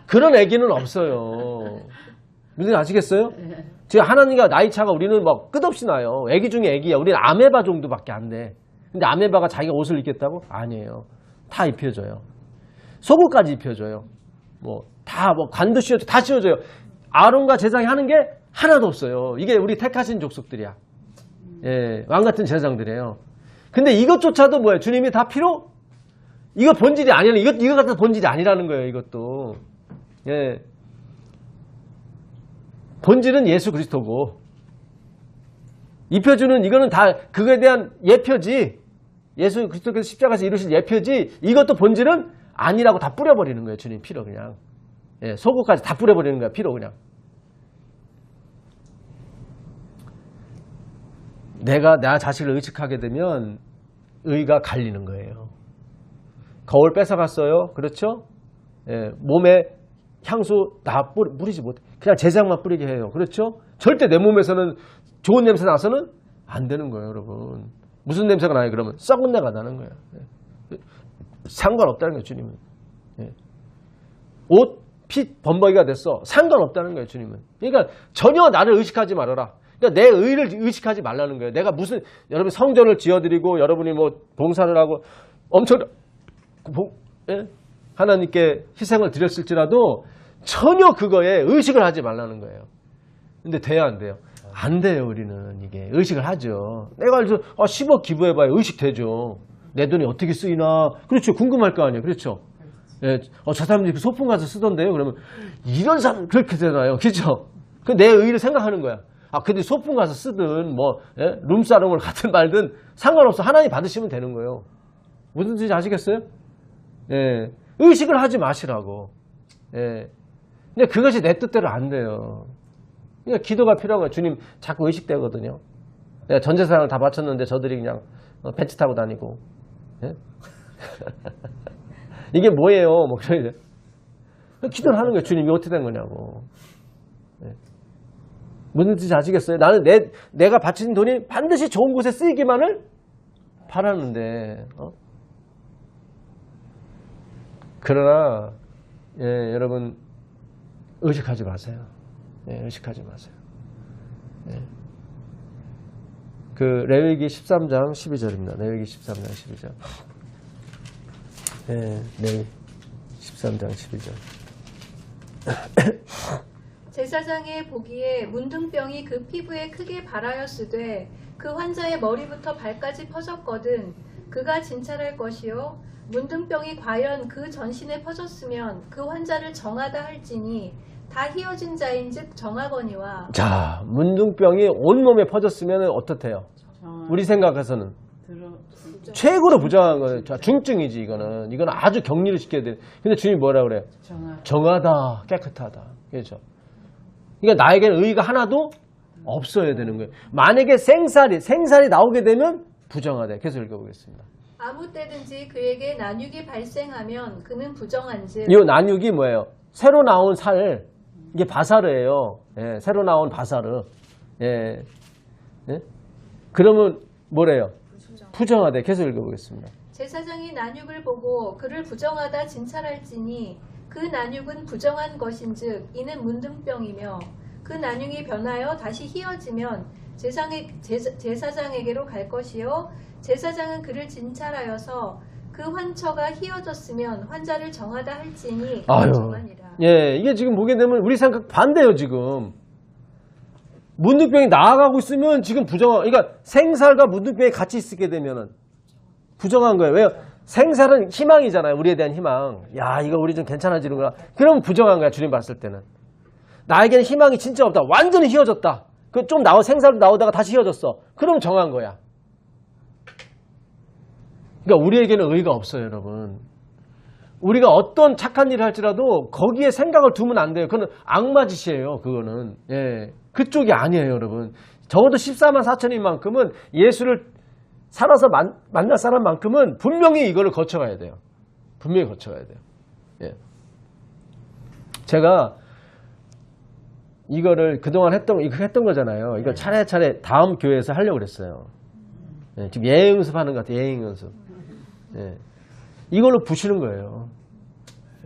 그런 애기는 없어요. 무슨 아시겠어요? 지금 하나님과 나이 차가 우리는 막 끝없이 나요. 애기 중에 애기야. 우리는 아메바 정도밖에 안 돼. 근데 아메바가 자기가 옷을 입겠다고? 아니에요. 다 입혀줘요. 속옷까지 입혀줘요. 다 관도 씌워줘. 다 씌워줘요. 아론과 제사장이 하는 게 하나도 없어요. 이게 우리 택하신 족속들이야. 예, 왕 같은 제사장들이에요. 근데 이것조차도 뭐예요? 주님이 다 이거 본질이 아니라는, 이거 같은 본질이 아니라는 거예요, 이것도. 예. 본질은 예수 그리스도고, 입혀주는 이거는 다 그거에 대한 예표지, 예수 그리스도께서 십자가에서 이루신 예표지, 이것도 본질은 아니라고 다 뿌려버리는 거예요, 주님 피로 그냥. 예, 속옷까지 다 뿌려버리는 거야, 피로 그냥. 내가 나 자신을 의식하게 되면 의가 갈리는 거예요. 거울 뺏어갔어요. 그렇죠? 예, 몸에 향수 다 뿌리지 못해. 그냥 제장만 뿌리게 해요. 그렇죠? 절대 내 몸에서는 좋은 냄새 나서는 안 되는 거예요, 여러분. 무슨 냄새가 나요, 그러면? 썩은 내가 나는 거예요. 예. 상관없다는 거예요, 주님은. 예. 옷, 핏, 범벅이가 됐어. 상관없다는 거예요, 주님은. 그러니까 전혀 나를 의식하지 말아라. 그러니까 내 의를 의식하지 말라는 거예요. 내가 여러분 성전을 지어드리고 여러분이 봉사를 하고 엄청 예? 하나님께 희생을 드렸을지라도 전혀 그거에 의식을 하지 말라는 거예요. 근데 돼야 안 돼요? 안 돼요, 우리는. 이게 의식을 하죠. 내가 10억 기부해봐야 의식되죠. 내 돈이 어떻게 쓰이나. 그렇죠. 궁금할 거 아니에요. 그렇죠. 예, 저 사람들이 그 소풍 가서 쓰던데요. 그러면 이런 사람 그렇게 되나요? 그렇죠. 그 내 의를 생각하는 거야. 근데 소풍 가서 쓰든 룸사롱을 가든 말든 상관없어. 하나님 받으시면 되는 거예요. 무슨 뜻인지 아시겠어요? 예. 의식을 하지 마시라고. 예. 근데 그것이 내 뜻대로 안 돼요. 그러니까 기도가 필요한 거예요. 주님 자꾸 의식되거든요. 내가 전 재산을 다 바쳤는데 저들이 그냥 벤츠 타고 다니고. 예? 이게 뭐예요? 목소리. 기도를 하는 거예요. 주님 이거 어떻게 된 거냐고. 예. 무슨 뜻인지 아시겠어요? 나는 내가 바친 돈이 반드시 좋은 곳에 쓰이기만을 바라는데 그러나 예, 여러분 의식하지 마세요. 예, 의식하지 마세요. 예. 그 레위기 13장 12절입니다. 레위기 13장 12절. 예, 레위기 13장 12절. 제사장의 보기에 문둥병이 그 피부에 크게 발하였으되 그 환자의 머리부터 발까지 퍼졌거든 그가 진찰할 것이요 문둥병이 과연 그 전신에 퍼졌으면 그 환자를 정하다 할지니 다 희어진 자인즉 정하거니와. 자, 문둥병이 온몸에 퍼졌으면 어떻대요? 우리 생각에서는 최고로 부정한 거예요. 중증이지 이거는. 이건 아주 격리를 시켜야 돼. 근데 주님이 뭐라 그래요? 정하다, 깨끗하다. 그렇죠? 그러니까 나에게는 의의가 하나도 없어야 되는 거예요. 만약에 생살이 나오게 되면 부정하다. 계속 읽어보겠습니다. 아무 때든지 그에게 난육이 발생하면 그는 부정한즉. 이 난육이 뭐예요? 새로 나온 살, 이게 바사르예요. 예, 새로 나온 바사르. 예. 예? 그러면 뭐래요? 부정하다. 계속 읽어보겠습니다. 제사장이 난육을 보고 그를 부정하다 진찰할지니 그 난육은 부정한 것인즉 이는 문둥병이며 그 난육이 변하여 다시 희어지면 제사장에게로 갈 것이요 제사장은 그를 진찰하여서 그 환처가 희어졌으면 환자를 정하다 할지니 정하니라. 예, 이게 지금 보게 되면 우리 생각 반대예요. 지금 문둥병이 나아가고 있으면 지금 그러니까 생살과 문둥병이 같이 있게 되면은 부정한 거예요. 왜요? 생살은 희망이잖아요. 우리에 대한 희망. 야, 이거 우리 좀 괜찮아지는구나. 그러면 부정한 거야. 주님 봤을 때는. 나에게는 희망이 진짜 없다. 완전히 희어졌다. 그 좀 생살도 나오다가 다시 희어졌어. 그럼 정한 거야. 그러니까 우리에게는 의의가 없어요, 여러분. 우리가 어떤 착한 일을 할지라도 거기에 생각을 두면 안 돼요. 그건 악마짓이에요, 그거는. 예. 그쪽이 아니에요, 여러분. 적어도 14만 4천인만큼은 예수를 살아서 만날 사람만큼은 분명히 이거를 거쳐가야 돼요. 분명히 거쳐가야 돼요. 예. 제가 이거를 그동안 이거 했던 거잖아요. 이걸 차례차례 다음 교회에서 하려고 그랬어요. 예. 지금 예행 연습하는 것 같아요, 예행 연습. 예. 이걸로 부시는 거예요.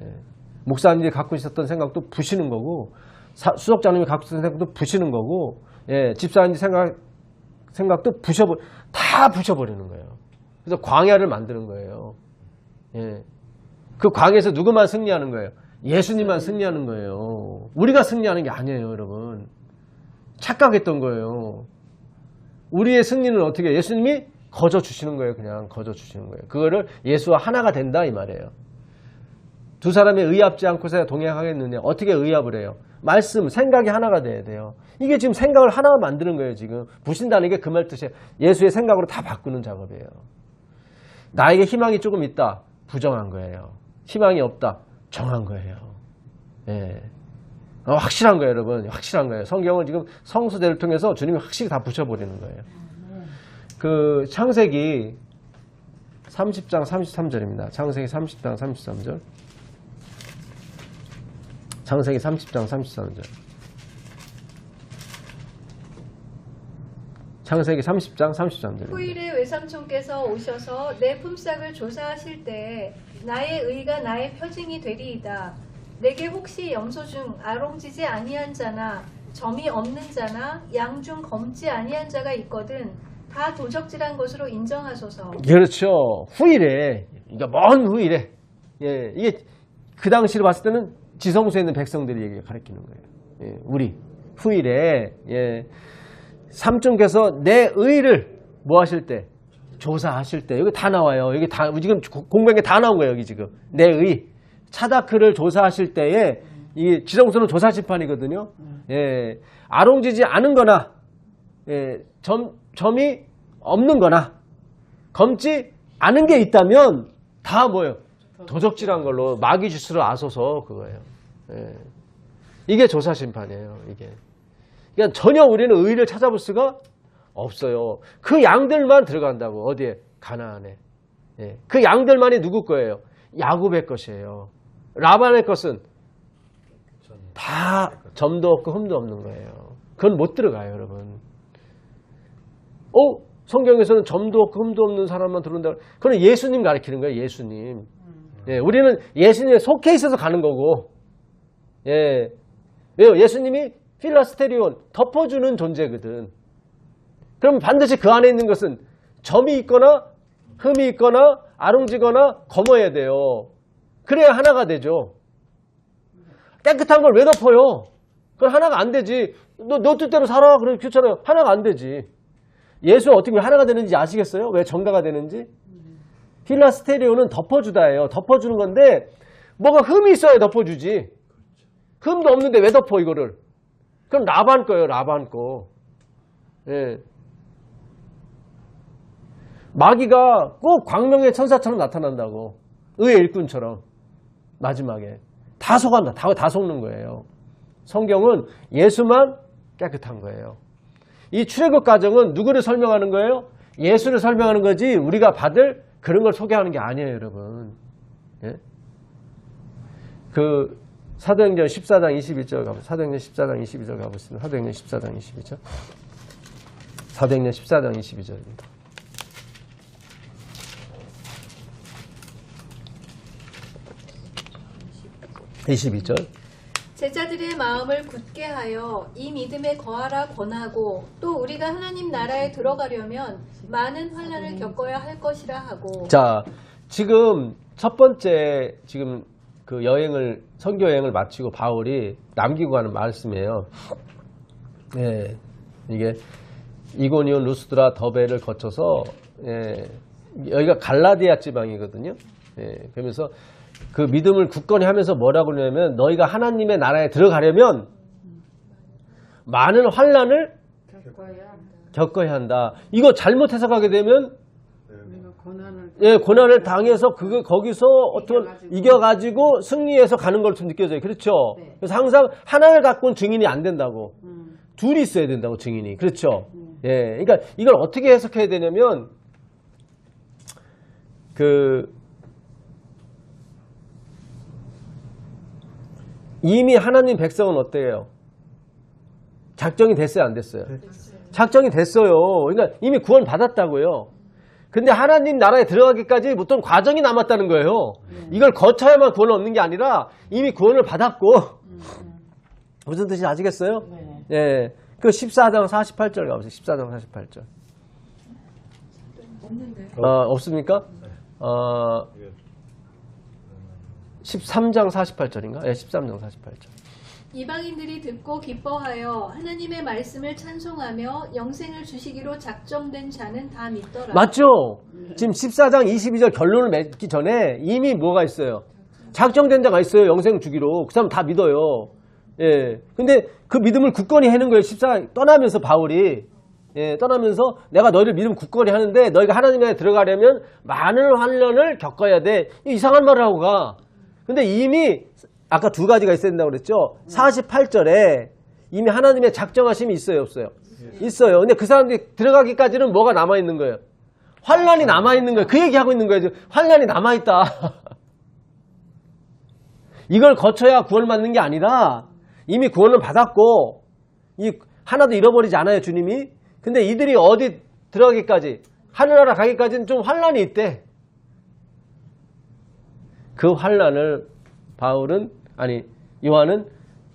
예. 목사님들이 갖고 있었던 생각도 부시는 거고, 수석장님이 갖고 있었던 생각도 부시는 거고, 예. 집사님이 생각도 다 부셔버리는 거예요. 그래서 광야를 만드는 거예요. 예. 그 광야에서 누구만 승리하는 거예요? 예수님만 승리하는 거예요. 우리가 승리하는 게 아니에요, 여러분. 착각했던 거예요. 우리의 승리는 어떻게 해요? 예수님이 거저 주시는 거예요. 그냥 거저 주시는 거예요. 그거를 예수와 하나가 된다 이 말이에요. 두 사람이 의합지 않고서 동행하겠느냐. 어떻게 의합을 해요? 말씀, 생각이 하나가 돼야 돼요. 이게 지금 생각을 하나 만드는 거예요. 지금 부신다는 게 그 말 뜻이에요. 예수의 생각으로 다 바꾸는 작업이에요. 나에게 희망이 조금 있다. 부정한 거예요. 희망이 없다. 정한 거예요. 예. 확실한 거예요, 여러분. 확실한 거예요. 성경을 지금 성수대를 통해서 주님이 확실히 다 붙여버리는 거예요. 그 창세기 30장 33절입니다. 창세기 30장 33절. 창세기 30장 33절. 창세기 30장 33절. 후일에 외삼촌께서 오셔서 내 품삯을 조사하실 때에 나의 의가 나의 표징이 되리이다. 내게 혹시 염소 중 아롱지지 아니한 자나 점이 없는 자나 양 중 검지 아니한 자가 있거든 다 도적질한 것으로 인정하소서. 그렇죠. 후일에, 그러니까 먼 후일에, 예, 이게 그 당시를 봤을 때는 지성소에 있는 백성들이 얘기가 가리키는 거예요. 예, 우리 후일에, 예, 삼촌께서 내 의를 뭐 하실 때, 조사하실 때, 여기 다 나와요. 여기 다 지금 공부한 게 다 나온 거예요. 여기 지금 내 의, 차다크를 조사하실 때에 이 지성소는 조사 심판이거든요. 예, 아롱지지 않은거나, 예, 점이 없는거나 검지 아는 게 있다면 다 뭐예요? 도적질한 걸로 마귀 주스를 아소서 그거예요. 예. 이게 조사심판이에요. 이게. 그러니까 전혀 우리는 의의를 찾아볼 수가 없어요. 그 양들만 들어간다고. 어디에? 가나안에. 예. 그 양들만이 누구 거예요? 야곱의 것이에요. 라반의 것은 다 점도 없고 흠도 없는 거예요. 그건 못 들어가요, 여러분. 성경에서는 점도 없고 흠도 없는 사람만 들어온다. 그건 예수님 가리키는 거예요, 예수님. 예, 우리는 예수님에 속해 있어서 가는 거고. 예. 왜요? 예수님이 필라스테리온, 덮어주는 존재거든. 그럼 반드시 그 안에 있는 것은 점이 있거나 흠이 있거나 아롱지거나 검어야 돼요. 그래야 하나가 되죠. 깨끗한 걸 왜 덮어요? 그건 하나가 안 되지. 너 뜻대로 살아. 그래, 그렇잖아요. 하나가 안 되지. 예수는 어떻게 하나가 되는지 아시겠어요? 왜 정가가 되는지? 필라스테리오는 덮어주다예요. 덮어주는 건데 뭐가 흠이 있어야 덮어주지. 흠도 없는데 왜 덮어 이거를? 그럼 라반 거예요. 라반 거. 예. 마귀가 꼭 광명의 천사처럼 나타난다고. 의의 일꾼처럼. 마지막에. 다 속한다. 다 속는 거예요. 성경은 예수만 깨끗한 거예요. 이 출애굽 과정은 누구를 설명하는 거예요? 예수를 설명하는 거지 우리가 받을 그런 걸 소개하는 게 아니에요, 여러분. 예? 그 사도행전 14장 22절 가보세요. 사도행전 14장 22절 가보겠습니다. 사도행전 14장 22절. 사도행전 14장 22절입니다. 22절. 제자들의 마음을 굳게 하여 이 믿음에 거하라 권하고 또 우리가 하나님 나라에 들어가려면 많은 환난을 겪어야 할 것이라 하고. 자, 지금 첫 번째 지금 그 선교 여행을 마치고 바울이 남기고 가는 말씀이에요. 예, 이게 이고니온, 루스드라, 더베를 거쳐서 여기가 갈라디아 지방이거든요. 예, 그러면서 그 믿음을 굳건히 하면서 뭐라고 그러냐면 너희가 하나님의 나라에 들어가려면 많은 환난을 겪어야 한다. 이거 잘못 해석하게 되면 고난을 당해서 거기서 어떤 이겨가지고 승리해서 가는 걸좀 느껴져요. 그렇죠? 그래서 항상 하나를 갖고는 증인이 안 된다고. 둘이 있어야 된다고, 증인이. 그렇죠? 예. 그러니까 이걸 어떻게 해석해야 되냐면 이미 하나님 백성은 어때요? 작정이 됐어요, 안 됐어요? 작정이 됐어요. 그러니까 이미 구원 받았다고요. 근데 하나님 나라에 들어가기까지 어떤 과정이 남았다는 거예요. 이걸 거쳐야만 구원을 얻는 게 아니라 이미 구원을 받았고. 무슨 뜻인지 아시겠어요? 예. 그 14장 48절 가보세요. 14장 48절. 없습니까? 13장 48절인가? 예, 13장 48절. 이방인들이 듣고 기뻐하여 하나님의 말씀을 찬송하며 영생을 주시기로 작정된 자는 다 믿더라. 맞죠? 지금 14장 22절 결론을 맺기 전에 이미 뭐가 있어요? 작정된 자가 있어요. 영생 주기로. 그 사람 다 믿어요. 예. 근데 그 믿음을 굳건히 하는 거예요. 14장 떠나면서 바울이. 예, 떠나면서 내가 너희를 믿음 굳건히 하는데 너희가 하나님에 들어가려면 많은 환난을 겪어야 돼. 이상한 말을 하고 가. 근데 이미 아까 두 가지가 있어야 된다고 그랬죠? 48절에 이미 하나님의 작정하심이 있어요, 없어요? 있어요. 근데 그 사람들이 들어가기까지는 뭐가 남아있는 거예요? 환난이 남아있는 거예요. 그 얘기하고 있는 거예요. 환난이 남아있다. 이걸 거쳐야 구원을 받는 게 아니라 이미 구원을 받았고 하나도 잃어버리지 않아요, 주님이. 근데 이들이 어디 들어가기까지, 하늘나라 가기까지는 좀 환난이 있대. 그 환난을 요한은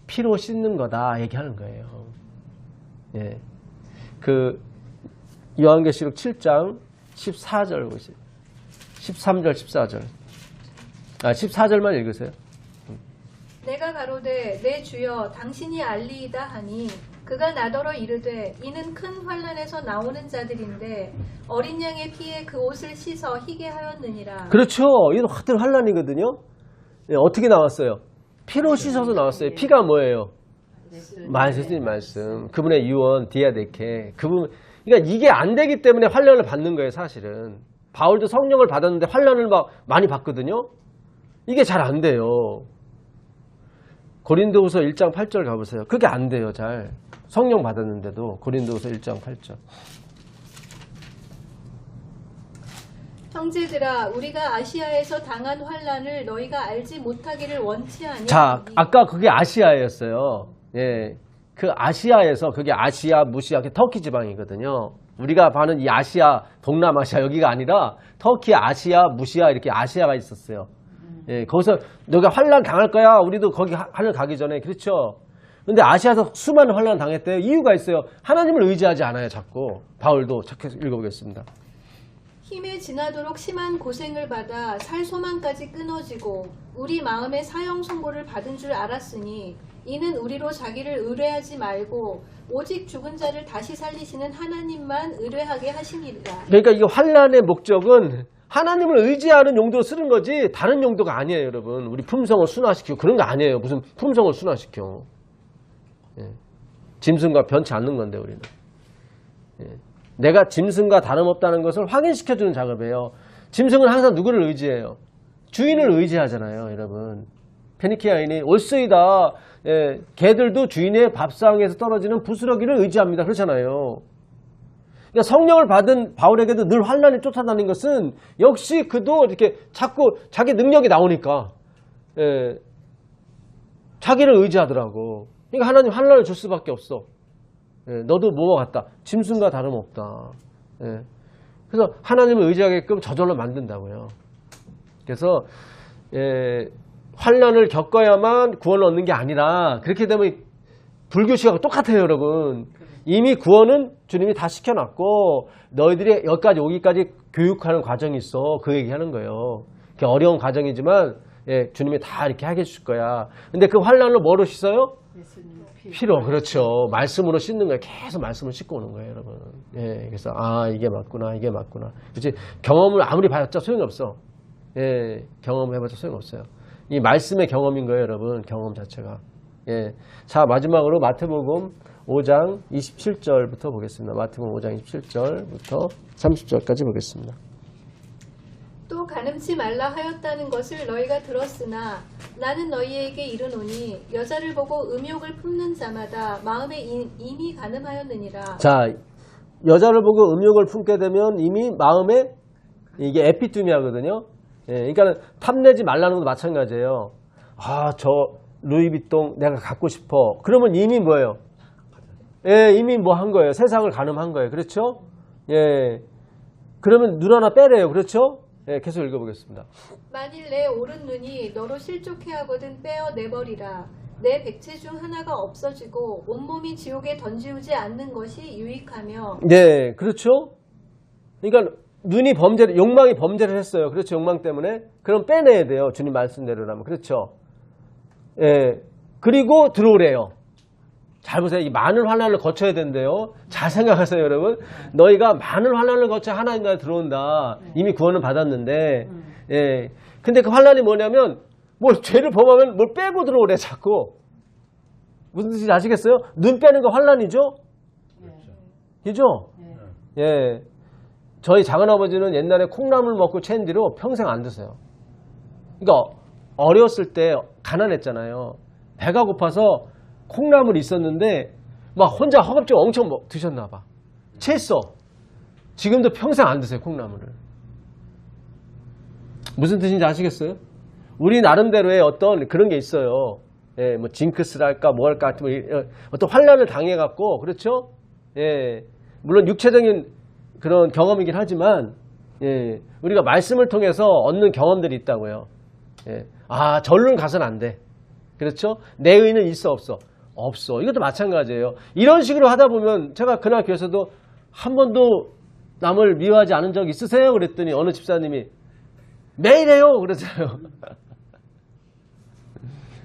피로 씻는 거다 얘기하는 거예요. 예. 그 요한계시록 7장 14절 보시. 13절 14절. 14절만 읽으세요. 내가 가로되 내 주여 당신이 알리이다 하니 그가 나더러 이르되 이는 큰 환난에서 나오는 자들인데 어린 양의 피에 그 옷을 씻어 희게 하였느니라. 그렇죠. 이건 같은 환난이거든요. 예, 어떻게 나왔어요? 피로 씻어서 나왔어요. 피가 뭐예요? 예수님 말씀. 그분의 유언 디아데케. 그러니까 이게 안 되기 때문에 환난을 받는 거예요, 사실은. 바울도 성령을 받았는데 환난을 막 많이 받거든요. 이게 잘 안 돼요. 고린도후서 1장 8절 가보세요. 그게 안 돼요. 잘. 성령 받았는데도 고린도후서 1장 8절. 형제들아 우리가 아시아에서 당한 환난을 너희가 알지 못하기를 원치 아니하니. 자, 아까 그게 아시아였어요. 예. 그 아시아에서 그게 아시아, 무시아, 터키 지방이거든요. 우리가 봐는 이 아시아, 동남아시아 여기가 아니라 터키, 아시아, 무시아 이렇게 아시아가 있었어요. 예, 거기서 너가 환난 당할 거야. 우리도 거기 하늘 가기 전에 그렇죠. 근데 아시아에서 수많은 환난 당했대요. 이유가 있어요. 하나님을 의지하지 않아요. 자꾸. 바울도 착해서 읽어보겠습니다. 힘에 지나도록 심한 고생을 받아 살 소망까지 끊어지고 우리 마음에 사형 선고를 받은 줄 알았으니 이는 우리로 자기를 의뢰하지 말고 오직 죽은 자를 다시 살리시는 하나님만 의뢰하게 하시니라. 그러니까 이 환난의 목적은 하나님을 의지하는 용도로 쓰는 거지 다른 용도가 아니에요. 여러분. 우리 품성을 순화시키고 그런 거 아니에요. 무슨 품성을 순화시켜. 예. 짐승과 변치 않는 건데 우리는. 예. 내가 짐승과 다름없다는 것을 확인시켜주는 작업이에요. 짐승은 항상 누구를 의지해요? 주인을 의지하잖아요. 여러분. 페니키아인이 올쓰이다. 예, 개들도 주인의 밥상에서 떨어지는 부스러기를 의지합니다. 그렇잖아요. 그러니까 성령을 받은 바울에게도 늘 환난이 쫓아다닌 것은 역시 그도 이렇게 자꾸 자기 능력이 나오니까 예, 자기를 의지하더라고. 그러니까 하나님 환난을 줄 수밖에 없어. 예, 너도 뭐와 같다. 짐승과 다름없다. 예, 그래서 하나님을 의지하게끔 저절로 만든다고요. 그래서 예, 환난을 겪어야만 구원을 얻는 게 아니라 그렇게 되면 불교시하고 똑같아요. 여러분. 이미 구원은 주님이 다 시켜놨고 너희들이 여기까지 오기까지 교육하는 과정이 있어. 그 얘기하는 거예요. 어려운 과정이지만 예, 주님이 다 이렇게 하게 해줄 거야. 근데 그 환난을 뭐로 씻어요? 예수님 피로. 그렇죠. 말씀으로 씻는 거예요. 계속 말씀을 씻고 오는 거예요. 여러분. 예, 그래서 아 이게 맞구나 이게 맞구나. 그렇지. 경험을 아무리 받았자 소용이 없어. 예, 경험을 해봤자 소용없어요. 이 말씀의 경험인 거예요. 여러분. 경험 자체가. 예. 자 마지막으로 마태복음 5장 27절부터 보겠습니다. 마태복음 5장 27절부터 30절까지 보겠습니다. 또 가늠치 말라 하였다는 것을 너희가 들었으나 나는 너희에게 이르노니 여자를 보고 음욕을 품는 자마다 마음에 이미 가늠하였느니라. 자 여자를 보고 음욕을 품게 되면 이미 마음에 이게 에피투미아거든요. 예, 그러니까 탐내지 말라는 것도 마찬가지예요. 아, 저 루이비통 내가 갖고 싶어. 그러면 이미 뭐예요? 예, 이미 뭐 한 거예요. 세상을 가늠한 거예요. 그렇죠? 예. 그러면 눈 하나 빼래요. 그렇죠? 예, 계속 읽어보겠습니다. 만일 내 오른 눈이 너로 실족해 하거든 빼어 내버리라. 내 백체 중 하나가 없어지고 온몸이 지옥에 던지우지 않는 것이 유익하며. 네, 그렇죠? 그러니까 눈이 욕망이 범죄를 했어요. 그렇죠? 욕망 때문에. 그럼 빼내야 돼요. 주님 말씀대로라면. 그렇죠? 예. 그리고 들어오래요. 잘 보세요. 이 많은 환난을 거쳐야 된대요. 잘 생각하세요, 여러분. 너희가 많은 환난을 거쳐 하나님 나라에 들어온다. 이미 구원을 받았는데. 예. 근데 그 환난이 뭐냐면 뭘 죄를 범하면 뭘 빼고 들어오래 자꾸. 무슨 뜻인지 아시겠어요? 눈 빼는 거 환난이죠? 그죠? 예. 저희 작은아버지는 옛날에 콩나물 먹고 체인 뒤로 평생 안 드세요. 그러니까 어렸을 때 가난했잖아요. 배가 고파서 콩나물이 있었는데 막 혼자 허겁지겁 엄청 드셨나 봐. 체했어. 지금도 평생 안 드세요. 콩나물을. 무슨 뜻인지 아시겠어요? 우리 나름대로의 어떤 그런 게 있어요. 예, 뭐 징크스랄까 뭐랄까 뭐 어떤 환난을 당해갖고 그렇죠? 예, 물론 육체적인 그런 경험이긴 하지만 예, 우리가 말씀을 통해서 얻는 경험들이 있다고요. 예, 아 절로 가서는 안 돼. 그렇죠? 내 의는 있어 없어? 없어. 이것도 마찬가지예요. 이런 식으로 하다 보면 제가 그날 교회에서도 한 번도 남을 미워하지 않은 적 있으세요? 그랬더니 어느 집사님이 매일 해요. 그러잖아요.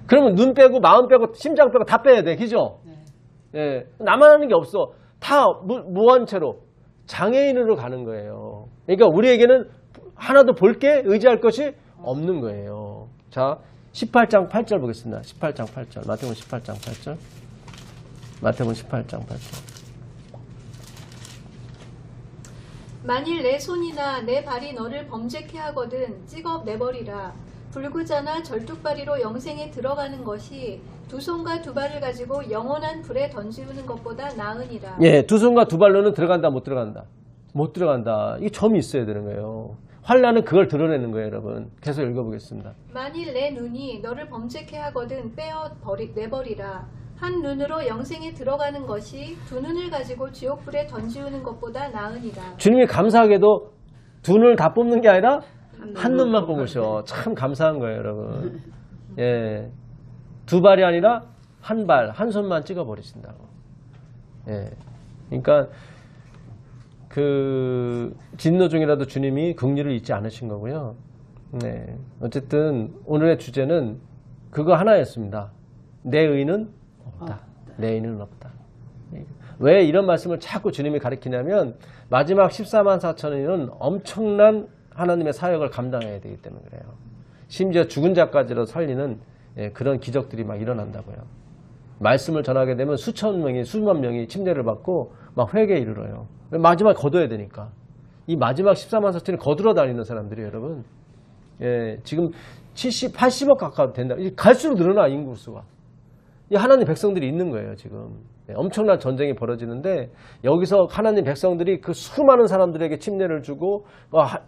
그러면 눈 빼고 마음 빼고 심장 빼고 다 빼야 돼. 그죠? 예, 나만 하는 게 없어. 다 무한체로 장애인으로 가는 거예요. 그러니까 우리에게는 하나도 볼 게 의지할 것이 없는 거예요. 자 18장 8절 보겠습니다. 18장 8절. 마태복음 18장 8절. 마태복음 18장 8절. 만일 내 손이나 내 발이 너를 범죄케 하거든 찍어 내버리라. 불구자나 절뚝발이로 영생에 들어가는 것이 두 손과 두 발을 가지고 영원한 불에 던지우는 것보다 나으니라. 예, 두 손과 두 발로는 들어간다, 못 들어간다? 못 들어간다. 이게 점이 있어야 되는 거예요. 환란은 그걸 드러내는 거예요, 여러분. 계속 읽어보겠습니다. 만일 내 눈이 너를 범죄케 하거든 내버리라. 한 눈으로 영생에 들어가는 것이 두 눈을 가지고 지옥불에 던지우는 것보다 나으니라. 주님이 감사하게도 두 눈을 다 뽑는 게 아니라 한 눈만 뽑으셔. 참 감사한 거예요, 여러분. 예, 두 발이 아니라 한 발, 한 손만 찍어버리신다고. 예, 그러니까 그 진노 중이라도 주님이 긍휼을 잊지 않으신 거고요. 네, 어쨌든 오늘의 주제는 그거 하나였습니다. 내 의는 없다. 내 의는 없다. 왜 이런 말씀을 자꾸 주님이 가르치냐면 마지막 14만 4천인은 엄청난 하나님의 사역을 감당해야 되기 때문에 그래요. 심지어 죽은 자까지도 살리는 그런 기적들이 막 일어난다고요. 말씀을 전하게 되면 수천 명이 수만 명이 침례를 받고 막 회개에 이르러요. 마지막에 거둬야 되니까. 이 마지막 14만 4천이 거들어 다니는 사람들이 여러분 지금 70, 80억 가까이 된다. 갈수록 늘어나 인구수가. 이 하나님 백성들이 있는 거예요 지금. 엄청난 전쟁이 벌어지는데 여기서 하나님 백성들이 그 수많은 사람들에게 침례를 주고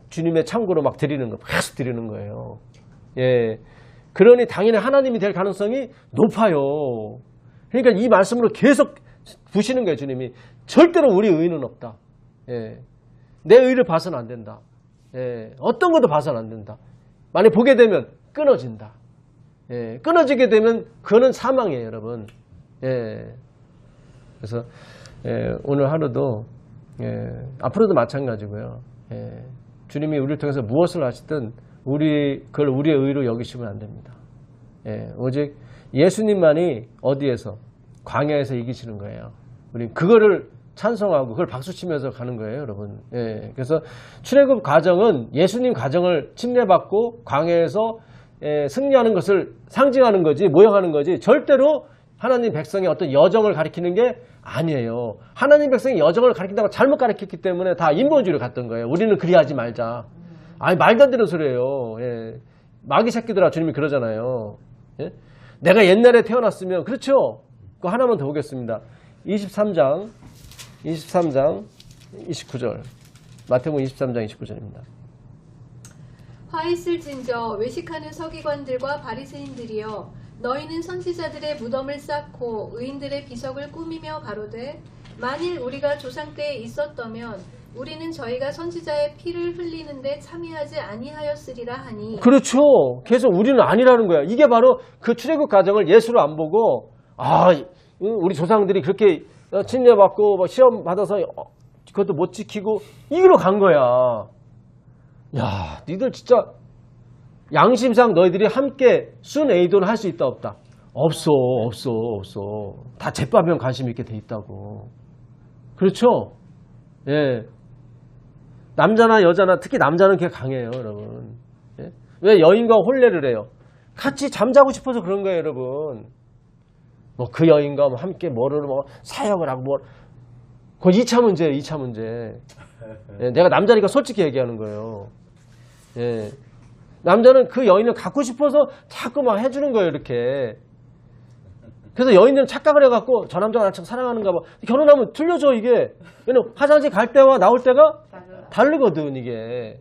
주님의 창고로 막 드리는 거 계속 드리는 거예요. 예, 그러니 당연히 하나님이 될 가능성이 높아요. 그러니까 이 말씀으로 계속 부시는 거예요 주님이. 절대로 우리 의는 없다. 예, 내 의를 봐서는 안 된다. 예, 어떤 것도 봐서는 안 된다. 만약 보게 되면 끊어진다. 예, 끊어지게 되면 그거는 사망이에요 여러분. 예. 그래서 오늘 하루도 앞으로도 마찬가지고요. 주님이 우리를 통해서 무엇을 하시든 그걸 우리의 의로 여기시면 안 됩니다. 오직 예수님만이 어디에서 광야에서 이기시는 거예요. 우리 그거를 찬송하고 그걸 박수치면서 가는 거예요 여러분. 그래서 출애굽 과정은 예수님 과정을 침례받고 광야에서 승리하는 것을 상징하는 거지 모형하는 거지 절대로 하나님 백성의 어떤 여정을 가리키는 게 아니에요. 하나님 백성의 여정을 가리킨다고 잘못 가리켰기 때문에 다 인본주의로 갔던 거예요. 우리는 그리하지 말자. 아니 말도 안 되는 소리예요. 예. 마귀 새끼들아 주님이 그러잖아요. 예? 내가 옛날에 태어났으면 그렇죠. 그거 하나만 더 보겠습니다. 23장 29절 마태복음 23장 29절입니다. 화 있을진저 외식하는 서기관들과 바리새인들이여 너희는 선지자들의 무덤을 쌓고 의인들의 비석을 꾸미며 가로되 만일 우리가 조상 때에 있었다면 우리는 저희가 선지자의 피를 흘리는데 참여하지 아니하였으리라 하니. 그렇죠. 계속 우리는 아니라는 거야. 이게 바로 그 출애굽 과정을 예수로 안 보고 우리 조상들이 그렇게 침례받고 시험 받아서 그것도 못 지키고 이기로 간 거야. 야, 니들 진짜 양심상 너희들이 함께 순에이도는 할 수 있다 없다? 없어. 다 제밥에만 관심 있게 돼 있다고. 그렇죠? 예. 남자나 여자나 특히 남자는 그게 강해요 여러분. 예? 왜 여인과 혼례를 해요? 같이 잠자고 싶어서 그런 거예요 여러분. 뭐 그 여인과 함께 사역을 하고 그건 2차 문제예요 2차 문제. 예, 내가 남자니까 솔직히 얘기하는 거예요. 예. 남자는 그 여인을 갖고 싶어서 자꾸 막 해주는 거예요 이렇게. 그래서 여인들은 착각을 해갖고 저 남자가 나처럼 사랑하는가 봐. 결혼하면 틀려져 이게. 왜냐면 화장실 갈 때와 나올 때가 다르거든 이게.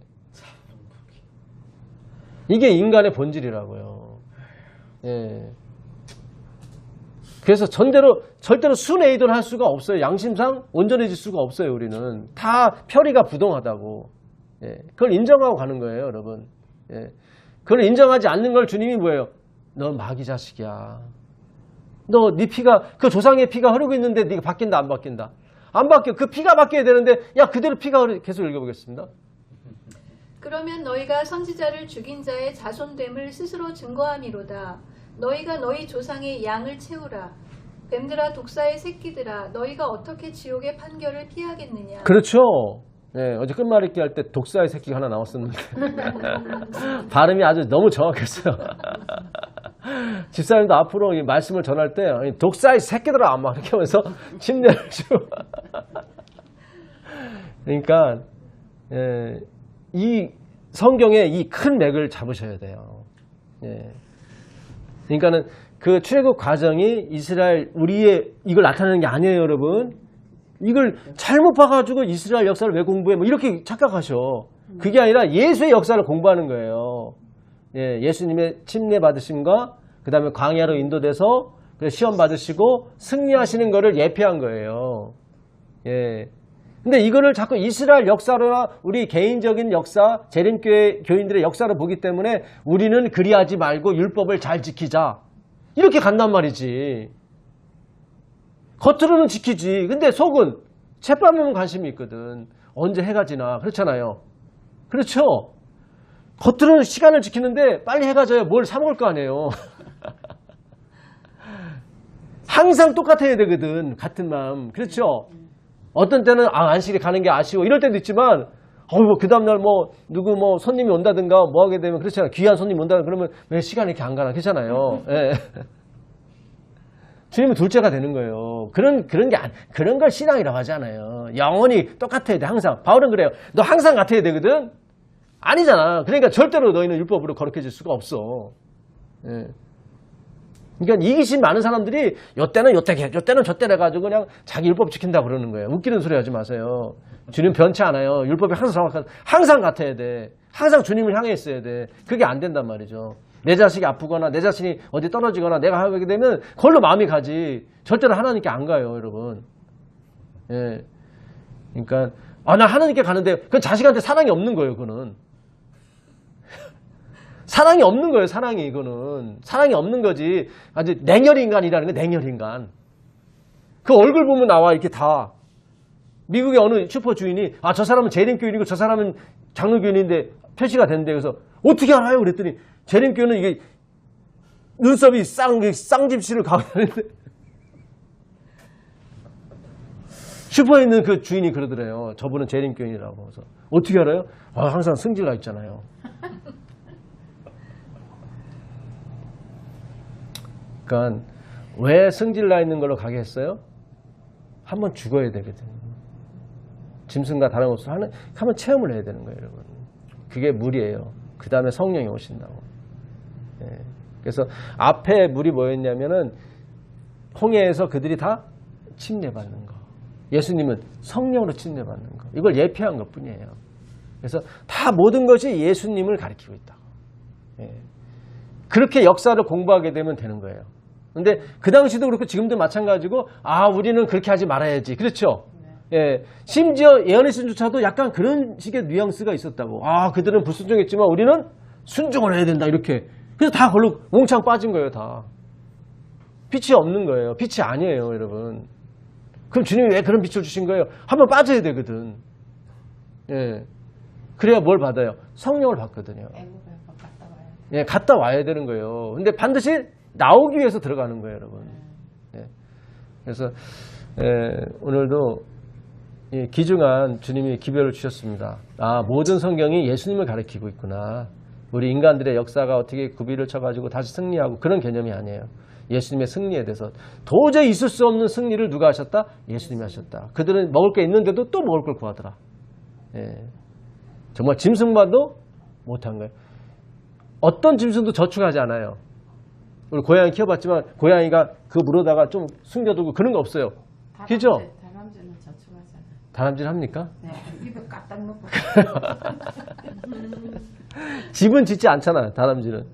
이게 인간의 본질이라고요. 예. 그래서 절대로 순애이도를 할 수가 없어요. 양심상 온전해질 수가 없어요 우리는. 다 표리가 부동하다고. 예. 그걸 인정하고 가는 거예요 여러분. 예. 그걸 인정하지 않는 걸 주님이 뭐예요? 너 마귀 자식이야. 너 네 피가 그 조상의 피가 흐르고 있는데 네가 바뀐다 안 바뀐다? 안 바뀌어. 그 피가 바뀌어야 되는데 야 그대로 피가 계속 읽어보겠습니다. 그러면 너희가 선지자를 죽인 자의 자손됨을 스스로 증거함이로다. 너희가 너희 조상의 양을 채우라. 뱀들아 독사의 새끼들아 너희가 어떻게 지옥의 판결을 피하겠느냐. 그렇죠. 네, 어제 끝말잇기 할 때 독사의 새끼가 하나 나왔었는데 발음이 아주 너무 정확했어요. 집사님도 앞으로 이 말씀을 전할 때 독사의 새끼들아 막 이렇게 하면서 침례를 주고 그러니까 이 성경의 이 큰 맥을 잡으셔야 돼요. 예. 그러니까는 그 출애굽 과정이 이스라엘 우리의 이걸 나타내는 게 아니에요, 여러분. 이걸 잘못 봐가지고 이스라엘 역사를 왜 공부해? 뭐 이렇게 착각하셔. 그게 아니라 예수의 역사를 공부하는 거예요. 예, 예수님의 침례 받으심과 그 다음에 광야로 인도돼서 시험 받으시고 승리하시는 거를 예표한 거예요. 예. 근데 이거를 자꾸 이스라엘 역사로나 우리 개인적인 역사, 재림교회 교인들의 역사로 보기 때문에 우리는 그리하지 말고 율법을 잘 지키자. 이렇게 간단 말이지. 겉으로는 지키지. 근데 속은 채빠먹는 관심이 있거든. 언제 해가 지나. 그렇잖아요. 그렇죠? 겉으로는 시간을 지키는데 빨리 해가 져야 뭘 사 먹을 거 아니에요. 항상 똑같아야 되거든. 같은 마음. 그렇죠? 어떤 때는 안식일에 가는 게 아쉬워 이럴 때도 있지만 그 다음날 누구 손님이 온다든가 뭐 하게 되면 그렇잖아요. 귀한 손님 온다 그러면 왜 시간이 이렇게 안 가나 그렇잖아요. 예. 주님은 둘째가 되는 거예요. 그런 걸 신앙이라고 하잖아요. 영원히 똑같아야 돼 항상. 바울은 그래요. 너 항상 같아야 되거든. 아니잖아. 그러니까 절대로 너희는 율법으로 거룩해질 수가 없어. 예. 그러니까 이기심 많은 사람들이 요때는 저때 해가지고 그냥 자기 율법 지킨다고 그러는 거예요. 웃기는 소리 하지 마세요. 주님 변치 않아요. 율법이 항상 같아야 돼. 항상 주님을 향해 있어야 돼. 그게 안 된단 말이죠. 내 자식이 아프거나 내 자신이 어디 떨어지거나 내가 하게 되면 그걸로 마음이 가지. 절대로 하나님께 안 가요, 여러분. 예. 그러니까 나 하나님께 가는데 그건 자식한테 사랑이 없는 거예요, 그거는. 사랑이 없는 거예요, 사랑이. 이거는 사랑이 없는 거지. 아주 냉혈인간이라는 거. 냉혈인간. 그 얼굴 보면 나와 이렇게 다. 미국의 어느 슈퍼 주인이 저 사람은 재림교인이고 저 사람은 장로교인인데 표시가 된대. 그래서 어떻게 알아요? 그랬더니 재림교인은 이게 눈썹이 쌍집시를 가고 다니는데 슈퍼에 있는 그 주인이 그러더래요. 저분은 재림교인이라고. 그래서 어떻게 알아요? 항상 승질나 있잖아요. 그러니까 왜 승질나 있는 걸로 가게 했어요? 한번 죽어야 되거든. 짐승과 다름없이 한번 체험을 해야 되는 거예요, 여러분. 그게 물이에요. 그 다음에 성령이 오신다고. 예. 그래서 앞에 물이 뭐였냐면은 홍해에서 그들이 다 침례받는 거. 예수님은 성령으로 침례받는 거. 이걸 예표한 것 뿐이에요. 그래서 다 모든 것이 예수님을 가리키고 있다고. 예. 그렇게 역사를 공부하게 되면 되는 거예요. 근데 그 당시도 그렇고 지금도 마찬가지고 우리는 그렇게 하지 말아야지. 그렇죠? 예. 심지어 예언의 신조차도 약간 그런 식의 뉘앙스가 있었다고. 그들은 불순종했지만 우리는 순종을 해야 된다. 이렇게. 그래서 다 걸로 몽창 빠진 거예요, 다. 빛이 없는 거예요. 빛이 아니에요, 여러분. 그럼 주님이 왜 그런 빛을 주신 거예요? 한번 빠져야 되거든. 예. 그래야 뭘 받아요? 성령을 받거든요. 예, 갔다 와야 되는 거예요. 근데 반드시 나오기 위해서 들어가는 거예요, 여러분. 예. 그래서 오늘도 귀중한 주님이 기별을 주셨습니다. 모든 성경이 예수님을 가리키고 있구나. 우리 인간들의 역사가 어떻게 구비를 쳐가지고 다시 승리하고 그런 개념이 아니에요. 예수님의 승리에 대해서 도저히 있을 수 없는 승리를 누가 하셨다? 예수님이 하셨다. 그들은 먹을 게 있는데도 또 먹을 걸 구하더라. 예. 정말 짐승만도 못한 거예요. 어떤 짐승도 저축하지 않아요. 우리 고양이 키워봤지만 고양이가 그 물어다가 좀 숨겨두고 그런 거 없어요. 그죠? 다람쥐는 저축하잖아. 다람쥐를 합니까? 네, 입에 까딱 넣고. 집은 짓지 않잖아요, 다람쥐는.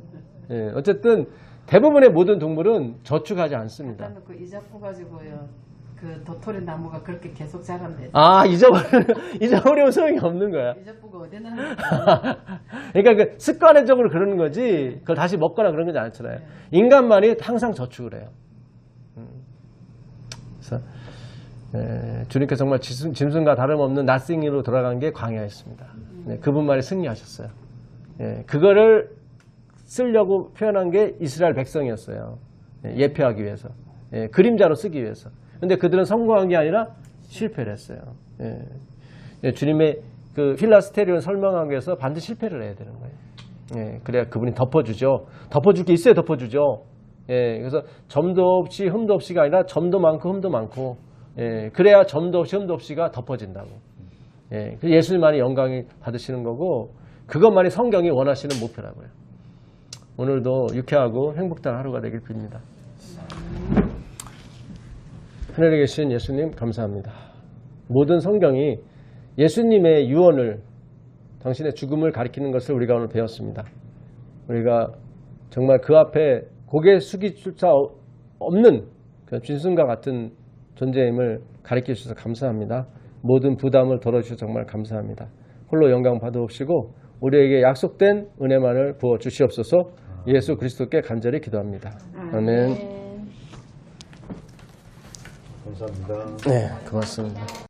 예, 어쨌든 대부분의 모든 동물은 저축하지 않습니다. 갖다 놓고 이자꾸 가지고요. 그 도토리 나무가 그렇게 계속 자란대. 잊어버리면 소용이 없는 거야. 이자꾸가 어디나 하는 그러니까 그 습관적으로 그러는 거지, 그걸 다시 먹거나 그런 거지 않잖아요. 인간만이 항상 저축을 해요. 그래서, 주님께서 정말 짐승과 다름없는 낫싱이로 돌아간 게 광야였습니다. 네, 그분만이 승리하셨어요. 그거를 쓰려고 표현한 게 이스라엘 백성이었어요. 예표하기 위해서. 그림자로 쓰기 위해서. 근데 그들은 성공한 게 아니라 실패를 했어요. 주님의 그 힐라스테리온을 설명하기 위해서 반드시 실패를 해야 되는 거예요. 그래야 그분이 덮어주죠. 덮어줄 게 있어야 덮어주죠. 그래서 점도 없이 흠도 없이가 아니라 점도 많고 흠도 많고, 그래야 점도 없이 흠도 없이가 덮어진다고. 예, 그 예수님만이 영광이 받으시는 거고 그것만이 성경이 원하시는 목표라고요. 오늘도 유쾌하고 행복한 하루가 되길 빕니다. 하늘에 계신 예수님 감사합니다. 모든 성경이 예수님의 유언을 당신의 죽음을 가리키는 것을 우리가 오늘 배웠습니다. 우리가 정말 그 앞에 고개 숙일 수 없는 그런 짐승과 같은 존재임을 가르쳐 주셔서 감사합니다. 모든 부담을 덜어주셔서 정말 감사합니다. 홀로 영광 받아옵시고 우리에게 약속된 은혜만을 부어 주시옵소서. 예수 그리스도께 간절히 기도합니다. 아멘. 네. 감사합니다. 네, 고맙습니다.